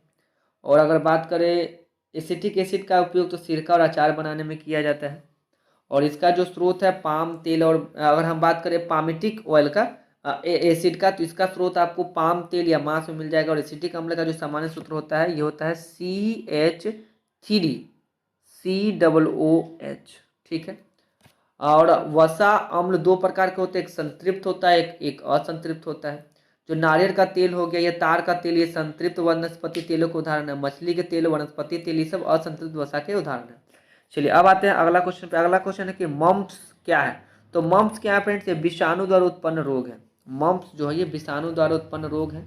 [SPEAKER 1] और अगर बात करें एसिटिक एसिड का उपयोग तो सिरका और अचार बनाने में किया जाता है, और इसका जो स्रोत है पाम तेल। और अगर हम बात करें पामिटिक ऑयल का एसिड का, तो इसका स्रोत आपको पाम तेल या मांस में मिल जाएगा। और एसिटिक अम्ल का जो सामान्य सूत्र होता है ये होता है CH3COOH, ठीक है। और वसा अम्ल दो प्रकार के होते हैं, एक संतृप्त होता है, एक असंतृप्त होता है। जो नारियल का तेल हो गया या तार का तेल, ये संतृप्त वनस्पति तेलों के उदाहरण है। मछली के तेल, वनस्पति तेल, ये सब असंतृप्त वसा के उदाहरण है। चलिए अब आते हैं अगला क्वेश्चन पे। अगला क्वेश्चन है कि मम्प्स क्या है? तो मम्प्स क्या है फ्रेंड्स? ये विषाणु द्वारा उत्पन्न रोग है। मम्प्स जो है ये विषाणु द्वारा उत्पन्न रोग है।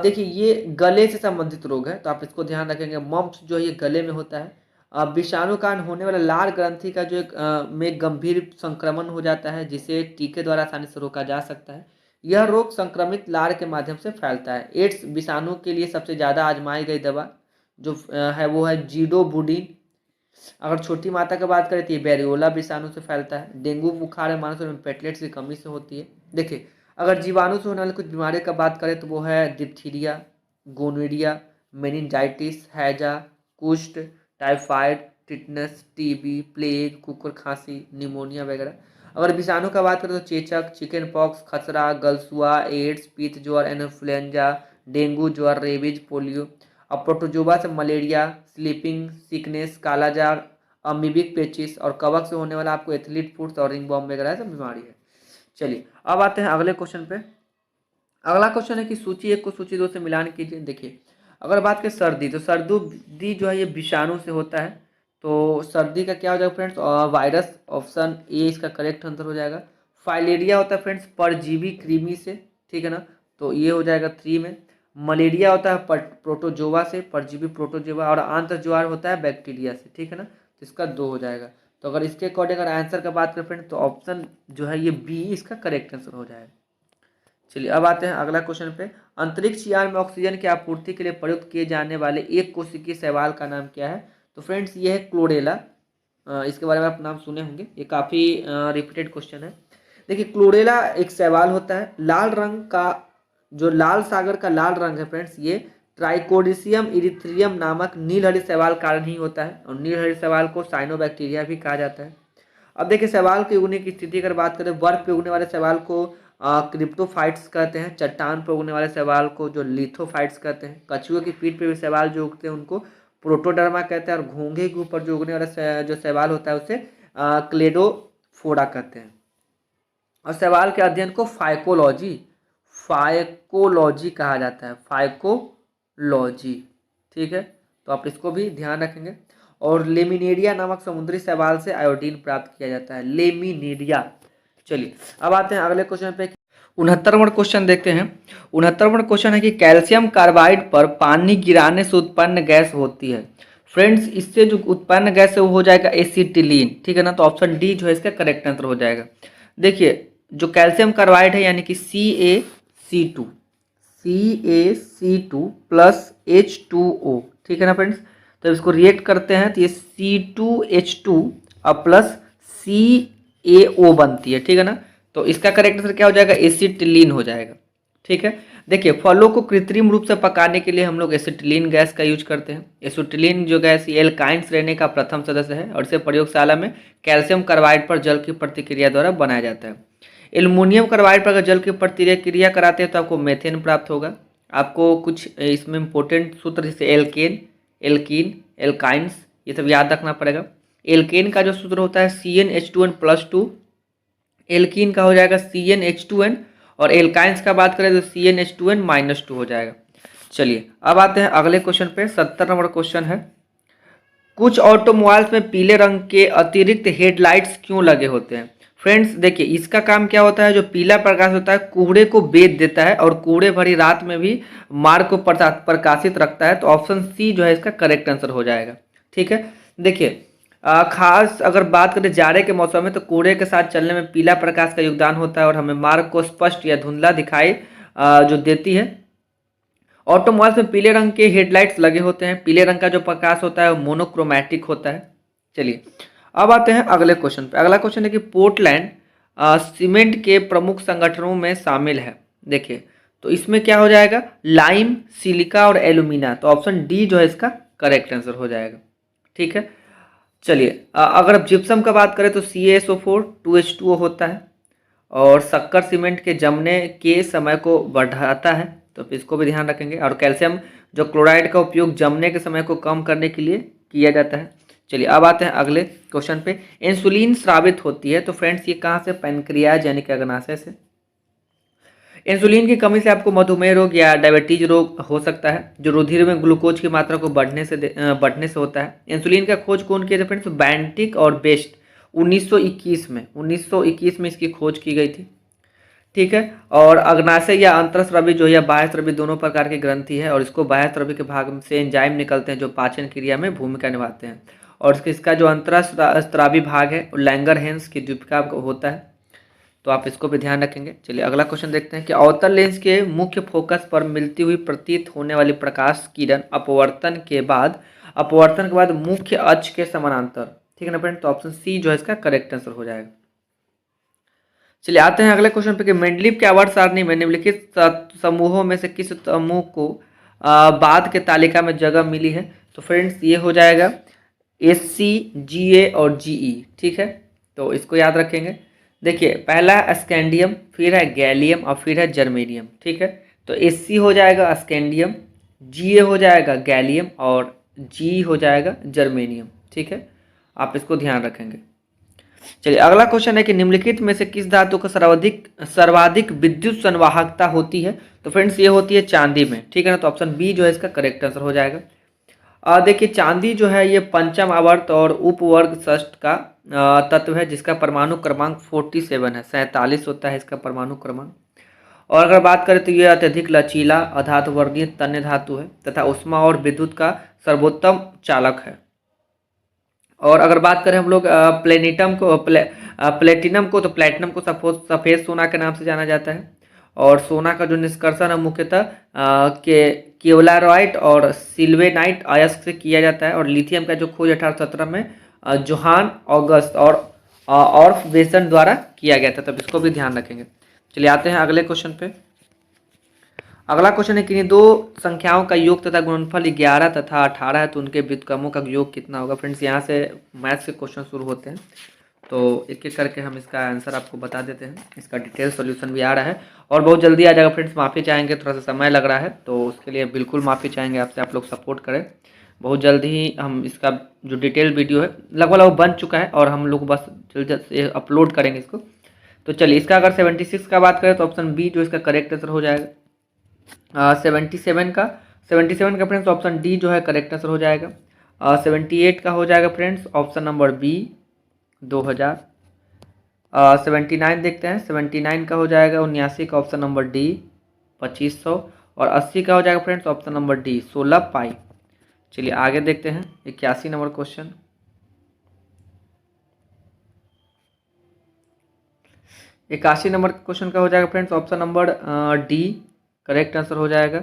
[SPEAKER 1] देखिए ये गले से संबंधित रोग है, तो आप इसको ध्यान रखेंगे। मम्प्स जो है ये गले में होता है। विषाणु कारण होने वाला लार ग्रंथि का जो एक में गंभीर संक्रमण हो जाता है, जिसे टीके द्वारा आसानी से रोका जा सकता है। यह रोग संक्रमित लार के माध्यम से फैलता है। एड्स विषाणु के लिए सबसे ज़्यादा आजमाई गई दवा जो है वो है जीडोबुडिन। अगर छोटी माता की बात करें तो ये बैरियोला विषाणु से फैलता है। डेंगू बुखार है मानव में प्लेटलेट्स की कमी से होती है। देखिए अगर जीवाणु से होने वाली कुछ बीमारी का बात करें तो वो है डिप्थीरिया, गोनोरिया, मेनिंजाइटिस, हैजा, कुष्ठ, टाइफाइड, टिटनस, टीबी, प्लेग, कुकुर खांसी, निमोनिया वगैरह। अगर विषाणु का बात करें तो चेचक, चिकन पॉक्स, खसरा, गलसुआ, एड्स, पीत ज्वर, इन्फ्लुएंजा, डेंगू ज्वर, रेबीज, पोलियो। और प्रोटोजोआ से मलेरिया, स्लीपिंग सिकनेस, कालाजार, अमीबिक पेचिस और कवक से होने वाला आपको एथलीट फुट और रिंगवॉर्म वगैरह सब बीमारी है। चलिए अब आते हैं अगले क्वेश्चन पे। अगला क्वेश्चन है कि सूची 1 को सूची 2 से मिलान कीजिए। देखिए अगर बात करें सर्दी, तो सर्दी जो है ये विषाणु से होता है। तो सर्दी का क्या हो जाएगा फ्रेंड्स, वायरस, ऑप्शन ए इसका करेक्ट आंसर हो जाएगा। फाइलेरिया होता है फ्रेंड्स परजीवी कृमि से, ठीक है ना, तो ये हो जाएगा 3 में। मलेरिया होता है प्रोटोजोआ से, परजीवी प्रोटोजोआ, और आंतज्वार होता है बैक्टीरिया से, ठीक है ना, तो इसका 2 हो जाएगा। तो अगर इसके अकॉर्डिंग अगर आंसर का बात करें फ्रेंड्स, तो ऑप्शन जो है ये बी इसका करेक्ट आंसर हो जाएगा। चलिए अब आते हैं अगला क्वेश्चन पे। अंतरिक्ष यान में ऑक्सीजन की आपूर्ति के लिए प्रयुक्त किए जाने वाले एक कोशिकीय शैवाल का नाम क्या है? तो फ्रेंड्स ये है क्लोरेला। इसके बारे में आप नाम सुने होंगे, ये काफ़ी रिपीटेड क्वेश्चन है। देखिए क्लोरेला एक शैवाल होता है लाल रंग का, जो लाल सागर का लाल रंग है फ्रेंड्स, ये ट्राइकोडिसियम इरिथ्रियम नामक नीलहरित शैवाल कारण ही होता है, और नीलहरित शैवाल को साइनोबैक्टीरिया भी कहा जाता है। अब देखिए शैवाल के उगने की स्थिति अगर बात करें, बर्फ पे उगने वाले शैवाल को क्रिप्टोफाइट्स कहते हैं, चट्टान पर उगने वाले शैवाल को जो लिथोफाइट्स कहते हैं, कछुए की पीठ पे भी शैवाल जो उगते हैं उनको प्रोटोडर्मा कहते हैं, और घोंघे के ऊपर जो उगने वाला जो शैवाल होता है उसे क्लेडोफोरा कहते हैं। और शैवाल के अध्ययन को फाइकोलॉजी कहा जाता है, फाइकोलॉजी, ठीक है, तो आप इसको भी ध्यान रखेंगे। और लेमिनेरिया नामक समुद्री शैवाल से आयोडीन प्राप्त किया जाता है, लेमिनेरिया। चलिए अब आते हैं अगले क्वेश्चन पे। 69वां क्वेश्चन देखते हैं। 69वां क्वेश्चन है कि कैल्शियम कार्बाइड पर पानी गिराने से उत्पन्न गैस होती है। फ्रेंड्स इससे जो उत्पन्न गैस है वो हो जाएगा एसिटिलीन, ठीक है ना, तो ऑप्शन डी जो है इसका करेक्ट आंसर हो जाएगा। देखिए जो कैल्शियम कार्बाइड है यानी कि CaC2 प्लस H2O, ठीक है ना फ्रेंड्स, तो इसको रिएक्ट करते हैं तो ये C2H2 और प्लस CaO बनती है, ठीक है ना, तो इसका करेक्ट आंसर क्या हो जाएगा, एसिटिलीन हो जाएगा, ठीक है। देखिए फलों को कृत्रिम रूप से पकाने के लिए हम लोग एसिटिलीन गैस का यूज करते हैं। एसिटिलीन जो गैस ये एल्काइन श्रेणी का प्रथम सदस्य है, और इसे प्रयोगशाला में कैल्शियम कार्बाइड पर जल की प्रतिक्रिया द्वारा बनाया जाता है। एल्युमिनियम कार्बाइड पर अगर जल की प्रतिक्रिया कराते हैं तो आपको मेथेन प्राप्त होगा। आपको कुछ इसमें इंपॉर्टेंट सूत्र जैसे एल्केन, एल्कीन, एल्काइंस ये सब याद रखना पड़ेगा। एल्केन का जो सूत्र होता है CnH2n+2, एल्कीन का हो जाएगा CnH2n, और एल्काइंस का बात करें तो CnH2n-2 हो जाएगा। चलिए अब आते हैं अगले क्वेश्चन पे। 70 नंबर क्वेश्चन है, कुछ ऑटोमोबाइल्स में पीले रंग के अतिरिक्त हेडलाइट्स क्यों लगे होते हैं? फ्रेंड्स देखिए इसका काम क्या होता है, जो पीला प्रकाश होता है कूड़े को बेच देता है, और कूड़े भरी रात में भी मार्ग को प्रकाशित रखता है, तो ऑप्शन सी जो है इसका करेक्ट आंसर हो जाएगा, ठीक है। देखिए खास अगर बात करें जाड़े के मौसम में, तो कूड़े के साथ चलने में पीला प्रकाश का योगदान होता है, और हमें मार्ग को स्पष्ट या धुंधला दिखाई जो देती है। ऑटोमोबाइल्स में पीले रंग के हेडलाइट्स लगे होते हैं। पीले रंग का जो प्रकाश होता है वो मोनोक्रोमैटिक होता है। चलिए अब आते हैं अगले क्वेश्चन पे। अगला क्वेश्चन है कि पोर्टलैंड सीमेंट के प्रमुख संगठनों में शामिल है। देखिए तो इसमें क्या हो जाएगा, लाइम, सिलिका और एल्यूमिना, तो ऑप्शन डी जो है इसका करेक्ट आंसर हो जाएगा, ठीक है। चलिए अगर अब जिप्सम का बात करें तो CaSO4 2H2O होता है, और शक्कर सीमेंट के जमने के समय को बढ़ाता है, तो इसको भी ध्यान रखेंगे। और कैल्शियम जो क्लोराइड का उपयोग जमने के समय को कम करने के लिए किया जाता है। चलिए अब आते हैं अगले क्वेश्चन पे। इंसुलिन स्रावित होती है, तो फ्रेंड्स ये कहाँ से, पैनक्रियाज यानी कि अग्नाशय से। इंसुलिन की कमी से आपको मधुमेह रोग या डायबिटीज रोग हो सकता है, जो रुधिर में ग्लूकोज की मात्रा को बढ़ने से होता है। इंसुलिन का खोज कौन किया था फ्रेंड्स, बैंटिक और बेस्ट 1921 में इसकी खोज की गई थी, ठीक है। और अग्नाशय या अंतरस्रावी जो या बाह्यस्रावी दोनों प्रकार की ग्रंथि है, और इसको बाह्यस्रावी के भाग से एंजाइम निकलते हैं जो पाचन क्रिया में भूमिका निभाते हैं। और इसका जो अंतरस्रावी भाग है लैंगरहैंस की द्वीपिका होता है, तो आप इसको भी ध्यान रखेंगे। चलिए अगला क्वेश्चन देखते हैं कि अवतल लेंस के मुख्य फोकस पर मिलती हुई प्रतीत होने वाली प्रकाश किरण अपवर्तन के बाद मुख्य अक्ष के समानांतर, ठीक है ना फ्रेंड, तो ऑप्शन सी जो है इसका करेक्ट आंसर हो जाएगा। चलिए आते हैं अगले क्वेश्चन पे कि मेंडलीव के आवर्त सारणी में निम्नलिखित समूहों में से किस समूह को बाद के तालिका में जगह मिली है? तो फ्रेंड्स ये हो जाएगा SC, GA और GE, ठीक है, तो इसको याद रखेंगे। देखिए पहला है स्कैंडियम, फिर है गैलियम और फिर है जर्मेनियम, ठीक है, तो SC हो जाएगा स्कैंडियम, GA हो जाएगा गैलियम और G हो जाएगा जर्मेनियम, ठीक है। आप इसको ध्यान रखेंगे। चलिए अगला क्वेश्चन है कि निम्नलिखित में से किस धातु का सर्वाधिक सर्वाधिक विद्युत संवाहकता होती है। तो फ्रेंड्स ये होती है चांदी में, ठीक है ना। तो ऑप्शन बी जो है इसका करेक्ट आंसर हो जाएगा। देखिए चांदी जो है ये पंचम आवर्त और उपवर्ग षष्ठ का तत्व है, जिसका परमाणु क्रमांक 47 है, 47 होता है इसका परमाणु क्रमांक। और अगर बात करें तो ये अत्यधिक लचीला अधातुवर्गीय तन्य धातु है तथा ऊष्मा और विद्युत का सर्वोत्तम चालक है। और अगर बात करें हम लोग प्लेटिनम को, तो प्लेटिनम को सफेद सोना के नाम से जाना जाता है। और सोना का जो निष्कर्षण है मुख्यतः के केवलाराइट और सिल्वेनाइट अयस्क से किया जाता है। और लिथियम का जो खोज 1817 में जोहान ऑगस्ट और वेसन द्वारा किया गया था, तब इसको भी ध्यान रखेंगे। चलिए आते हैं अगले क्वेश्चन पे। अगला क्वेश्चन है कि दो संख्याओं का योग तथा गुणनफल 11 तथा 18 है, तो उनके व्युत्क्रमों का योग कितना होगा। फ्रेंड्स यहाँ से मैथ्स के क्वेश्चन शुरू होते हैं, तो एक एक करके हम इसका आंसर आपको बता देते हैं। इसका डिटेल सॉल्यूशन भी आ रहा है और बहुत जल्दी आ जाएगा। फ्रेंड्स माफ़ी चाहेंगे, थोड़ा सा समय लग रहा है, तो उसके लिए बिल्कुल माफ़ी चाहेंगे आपसे, आप लोग सपोर्ट करें। बहुत जल्द ही हम इसका जो डिटेल वीडियो है लगभग बन चुका है और हम लोग बस जल्द से अपलोड करेंगे इसको। तो चलिए इसका अगर 76 का बात करें तो ऑप्शन बी जो इसका करेक्ट आंसर हो जाएगा। 77 का फ्रेंड्स ऑप्शन डी जो है करेक्ट आंसर हो जाएगा। 78 का हो जाएगा फ्रेंड्स ऑप्शन नंबर बी 2000। 79 देखते हैं, 79 का हो जाएगा 79 का ऑप्शन नंबर डी 2500। और 80 का हो जाएगा फ्रेंड्स ऑप्शन नंबर डी 16 पाई। चलिए आगे देखते हैं 81 नंबर क्वेश्चन। 81 नंबर क्वेश्चन का हो जाएगा friends option number D correct answer हो जाएगा।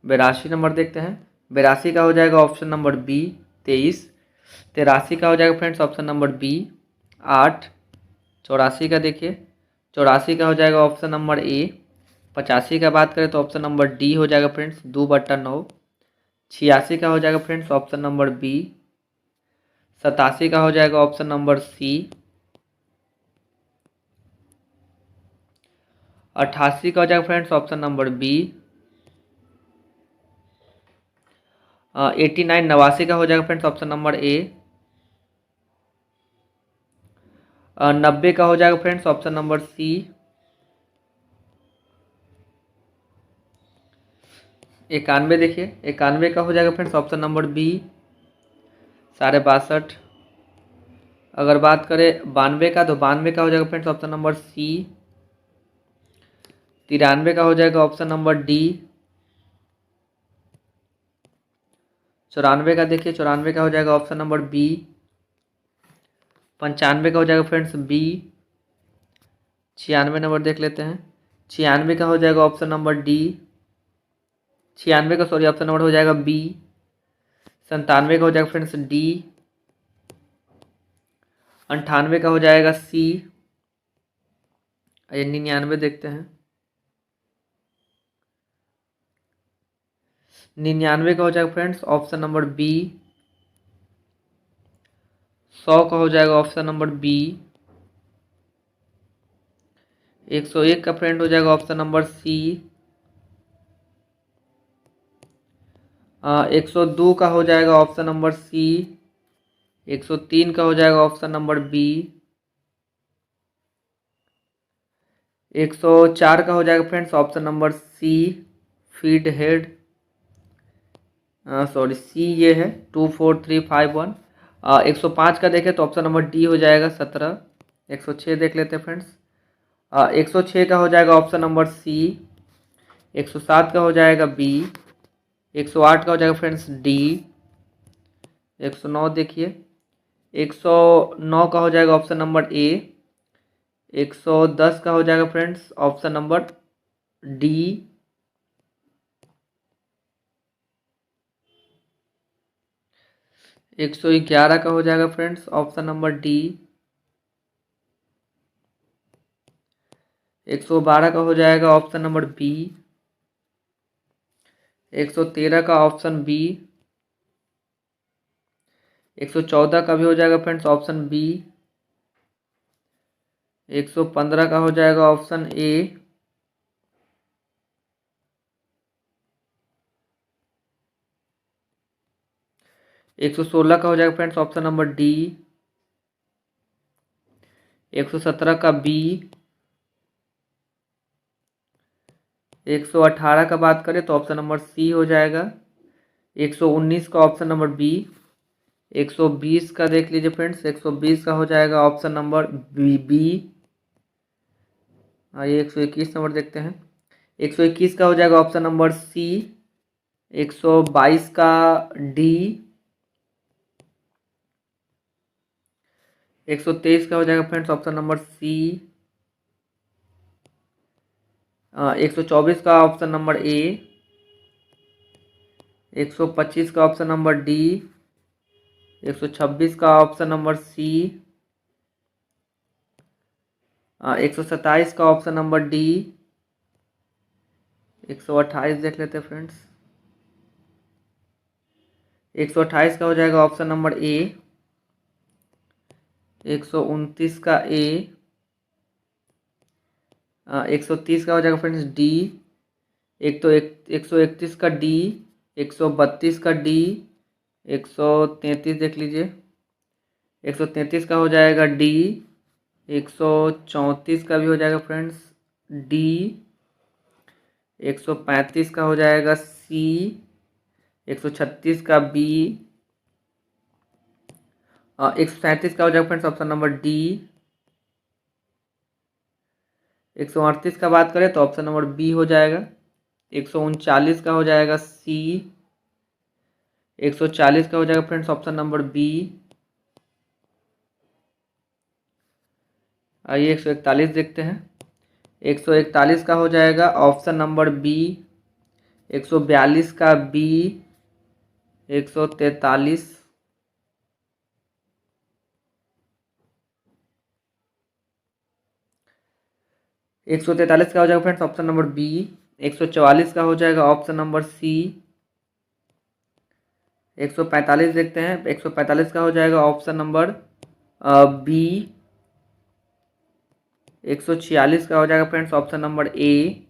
[SPEAKER 1] 82 नंबर देखते हैं, 82 का हो जाएगा ऑप्शन नंबर बी 23। 83 का हो जाएगा फ्रेंड्स ऑप्शन नंबर बी 8। 84 का देखिए, 84 का हो जाएगा ऑप्शन नंबर ए। 85 का बात करें तो ऑप्शन नंबर डी हो जाएगा फ्रेंड्स 2/9। 86 का हो जाएगा फ्रेंड्स ऑप्शन नंबर बी। 87 का हो जाएगा ऑप्शन नंबर सी। 88 का हो जाएगा फ्रेंड्स ऑप्शन नंबर बी। 89 89 का हो जाएगा फ्रेंड्स ऑप्शन नंबर ए। 90 का हो जाएगा फ्रेंड्स ऑप्शन नंबर सी। 91 देखिए, 91 का हो जाएगा फ्रेंड्स ऑप्शन नंबर बी 62.5। अगर बात करें 92 का, तो 92 का हो जाएगा फ्रेंड्स ऑप्शन नंबर सी। 93 का हो जाएगा ऑप्शन नंबर डी। 94 का देखिए, 94 का हो जाएगा ऑप्शन नंबर बी। 95 का हो जाएगा फ्रेंड्स बी। 96 नंबर देख लेते हैं, 96 का हो जाएगा ऑप्शन नंबर डी। 96 का सॉरी ऑप्शन नंबर हो जाएगा बी। 97 का हो जाएगा फ्रेंड्स डी। 98 का हो जाएगा सी। 99 देखते हैं, 99 का हो जाएगा फ्रेंड्स ऑप्शन नंबर बी। 100 का हो जाएगा ऑप्शन नंबर बी। 101 का फ्रेंड हो जाएगा ऑप्शन नंबर सी। 102 का हो जाएगा ऑप्शन नंबर सी। 103 का हो जाएगा ऑप्शन नंबर बी। 104 का हो जाएगा फ्रेंड्स ऑप्शन नंबर सी फीड हेड, सॉरी सी ये है 24351। 105 का देखें तो ऑप्शन नंबर डी हो जाएगा 17। 106 देख लेते हैं फ्रेंड्स, 106 का हो जाएगा ऑप्शन नंबर सी। 107 का हो जाएगा बी। 108 का हो जाएगा फ्रेंड्स डी। 109 देखिए, 109 का हो जाएगा ऑप्शन नंबर ए। 110 का हो जाएगा फ्रेंड्स ऑप्शन नंबर डी। 111 का हो जाएगा फ्रेंड्स ऑप्शन नंबर डी। 112 का हो जाएगा ऑप्शन नंबर बी। 113 का ऑप्शन बी। 114 का भी हो जाएगा फ्रेंड्स ऑप्शन बी। 115 का हो जाएगा ऑप्शन ए। 116 का हो जाएगा फ्रेंड्स ऑप्शन नंबर डी। 117 का बी। 118 का बात करें तो ऑप्शन नंबर सी हो जाएगा। 119 का ऑप्शन नंबर बी। 120 का देख लीजिए फ्रेंड्स, 120 का हो जाएगा ऑप्शन नंबर बी। आइए 121 नंबर देखते हैं। 121 का हो जाएगा ऑप्शन नंबर सी। 122 का डी। 123 का हो जाएगा फ्रेंड्स ऑप्शन नंबर सी। 124 का ऑप्शन नंबर ए। 125 का ऑप्शन नंबर डी। 126 का ऑप्शन नंबर सी। 127 का ऑप्शन नंबर डी। 128 देख लेते हैं फ्रेंड्स। 128 का हो जाएगा ऑप्शन नंबर ए। 129 का ए। 130 का हो जाएगा फ्रेंड्स डी। 131 का डी। 132 का डी। 133 देख लीजिए। 133 का हो जाएगा डी। 134 का भी हो जाएगा फ्रेंड्स डी। 135 का हो जाएगा सी। 136 का बी। 137 का हो जाएगा फ्रेंड्स ऑप्शन नंबर डी। 138 का बात करें तो ऑप्शन नंबर बी हो जाएगा। 139 का हो जाएगा सी। 140 का हो जाएगा फ्रेंड्स ऑप्शन नंबर बी। आइए 141 देखते हैं। 141 का हो जाएगा ऑप्शन नंबर बी। 142 का बी। 143। 143 का हो जाएगा फ्रेंड्स ऑप्शन नंबर बी। 144 का हो जाएगा ऑप्शन नंबर सी। 145 देखते हैं। 145 का हो जाएगा ऑप्शन नंबर बी। 146 का हो जाएगा फ्रेंड्स ऑप्शन नंबर ए।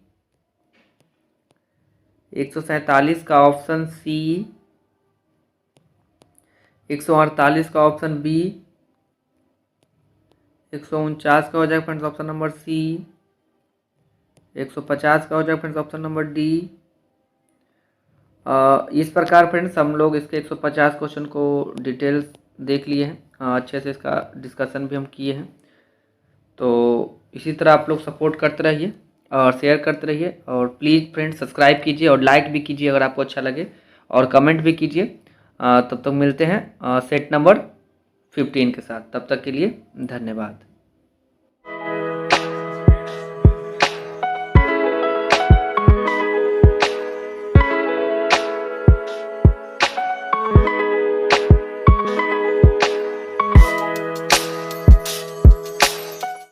[SPEAKER 1] 147 का ऑप्शन सी। 148 का ऑप्शन बी। 149 का हो जाएगा फ्रेंड्स ऑप्शन नंबर सी। 150 का हो जाएगा फ्रेंड्स ऑप्शन नंबर डी। इस प्रकार फ्रेंड्स हम लोग इसके 150 क्वेश्चन को डिटेल्स देख लिए हैं। अच्छे से इसका डिस्कशन भी हम किए हैं। तो इसी तरह आप लोग सपोर्ट करते रहिए और शेयर करते रहिए, और प्लीज़ फ्रेंड्स सब्सक्राइब कीजिए और लाइक भी कीजिए अगर आपको अच्छा लगे, और कमेंट भी कीजिए। तब तक मिलते हैं सेट नंबर 15 के साथ। तब तक के लिए धन्यवाद।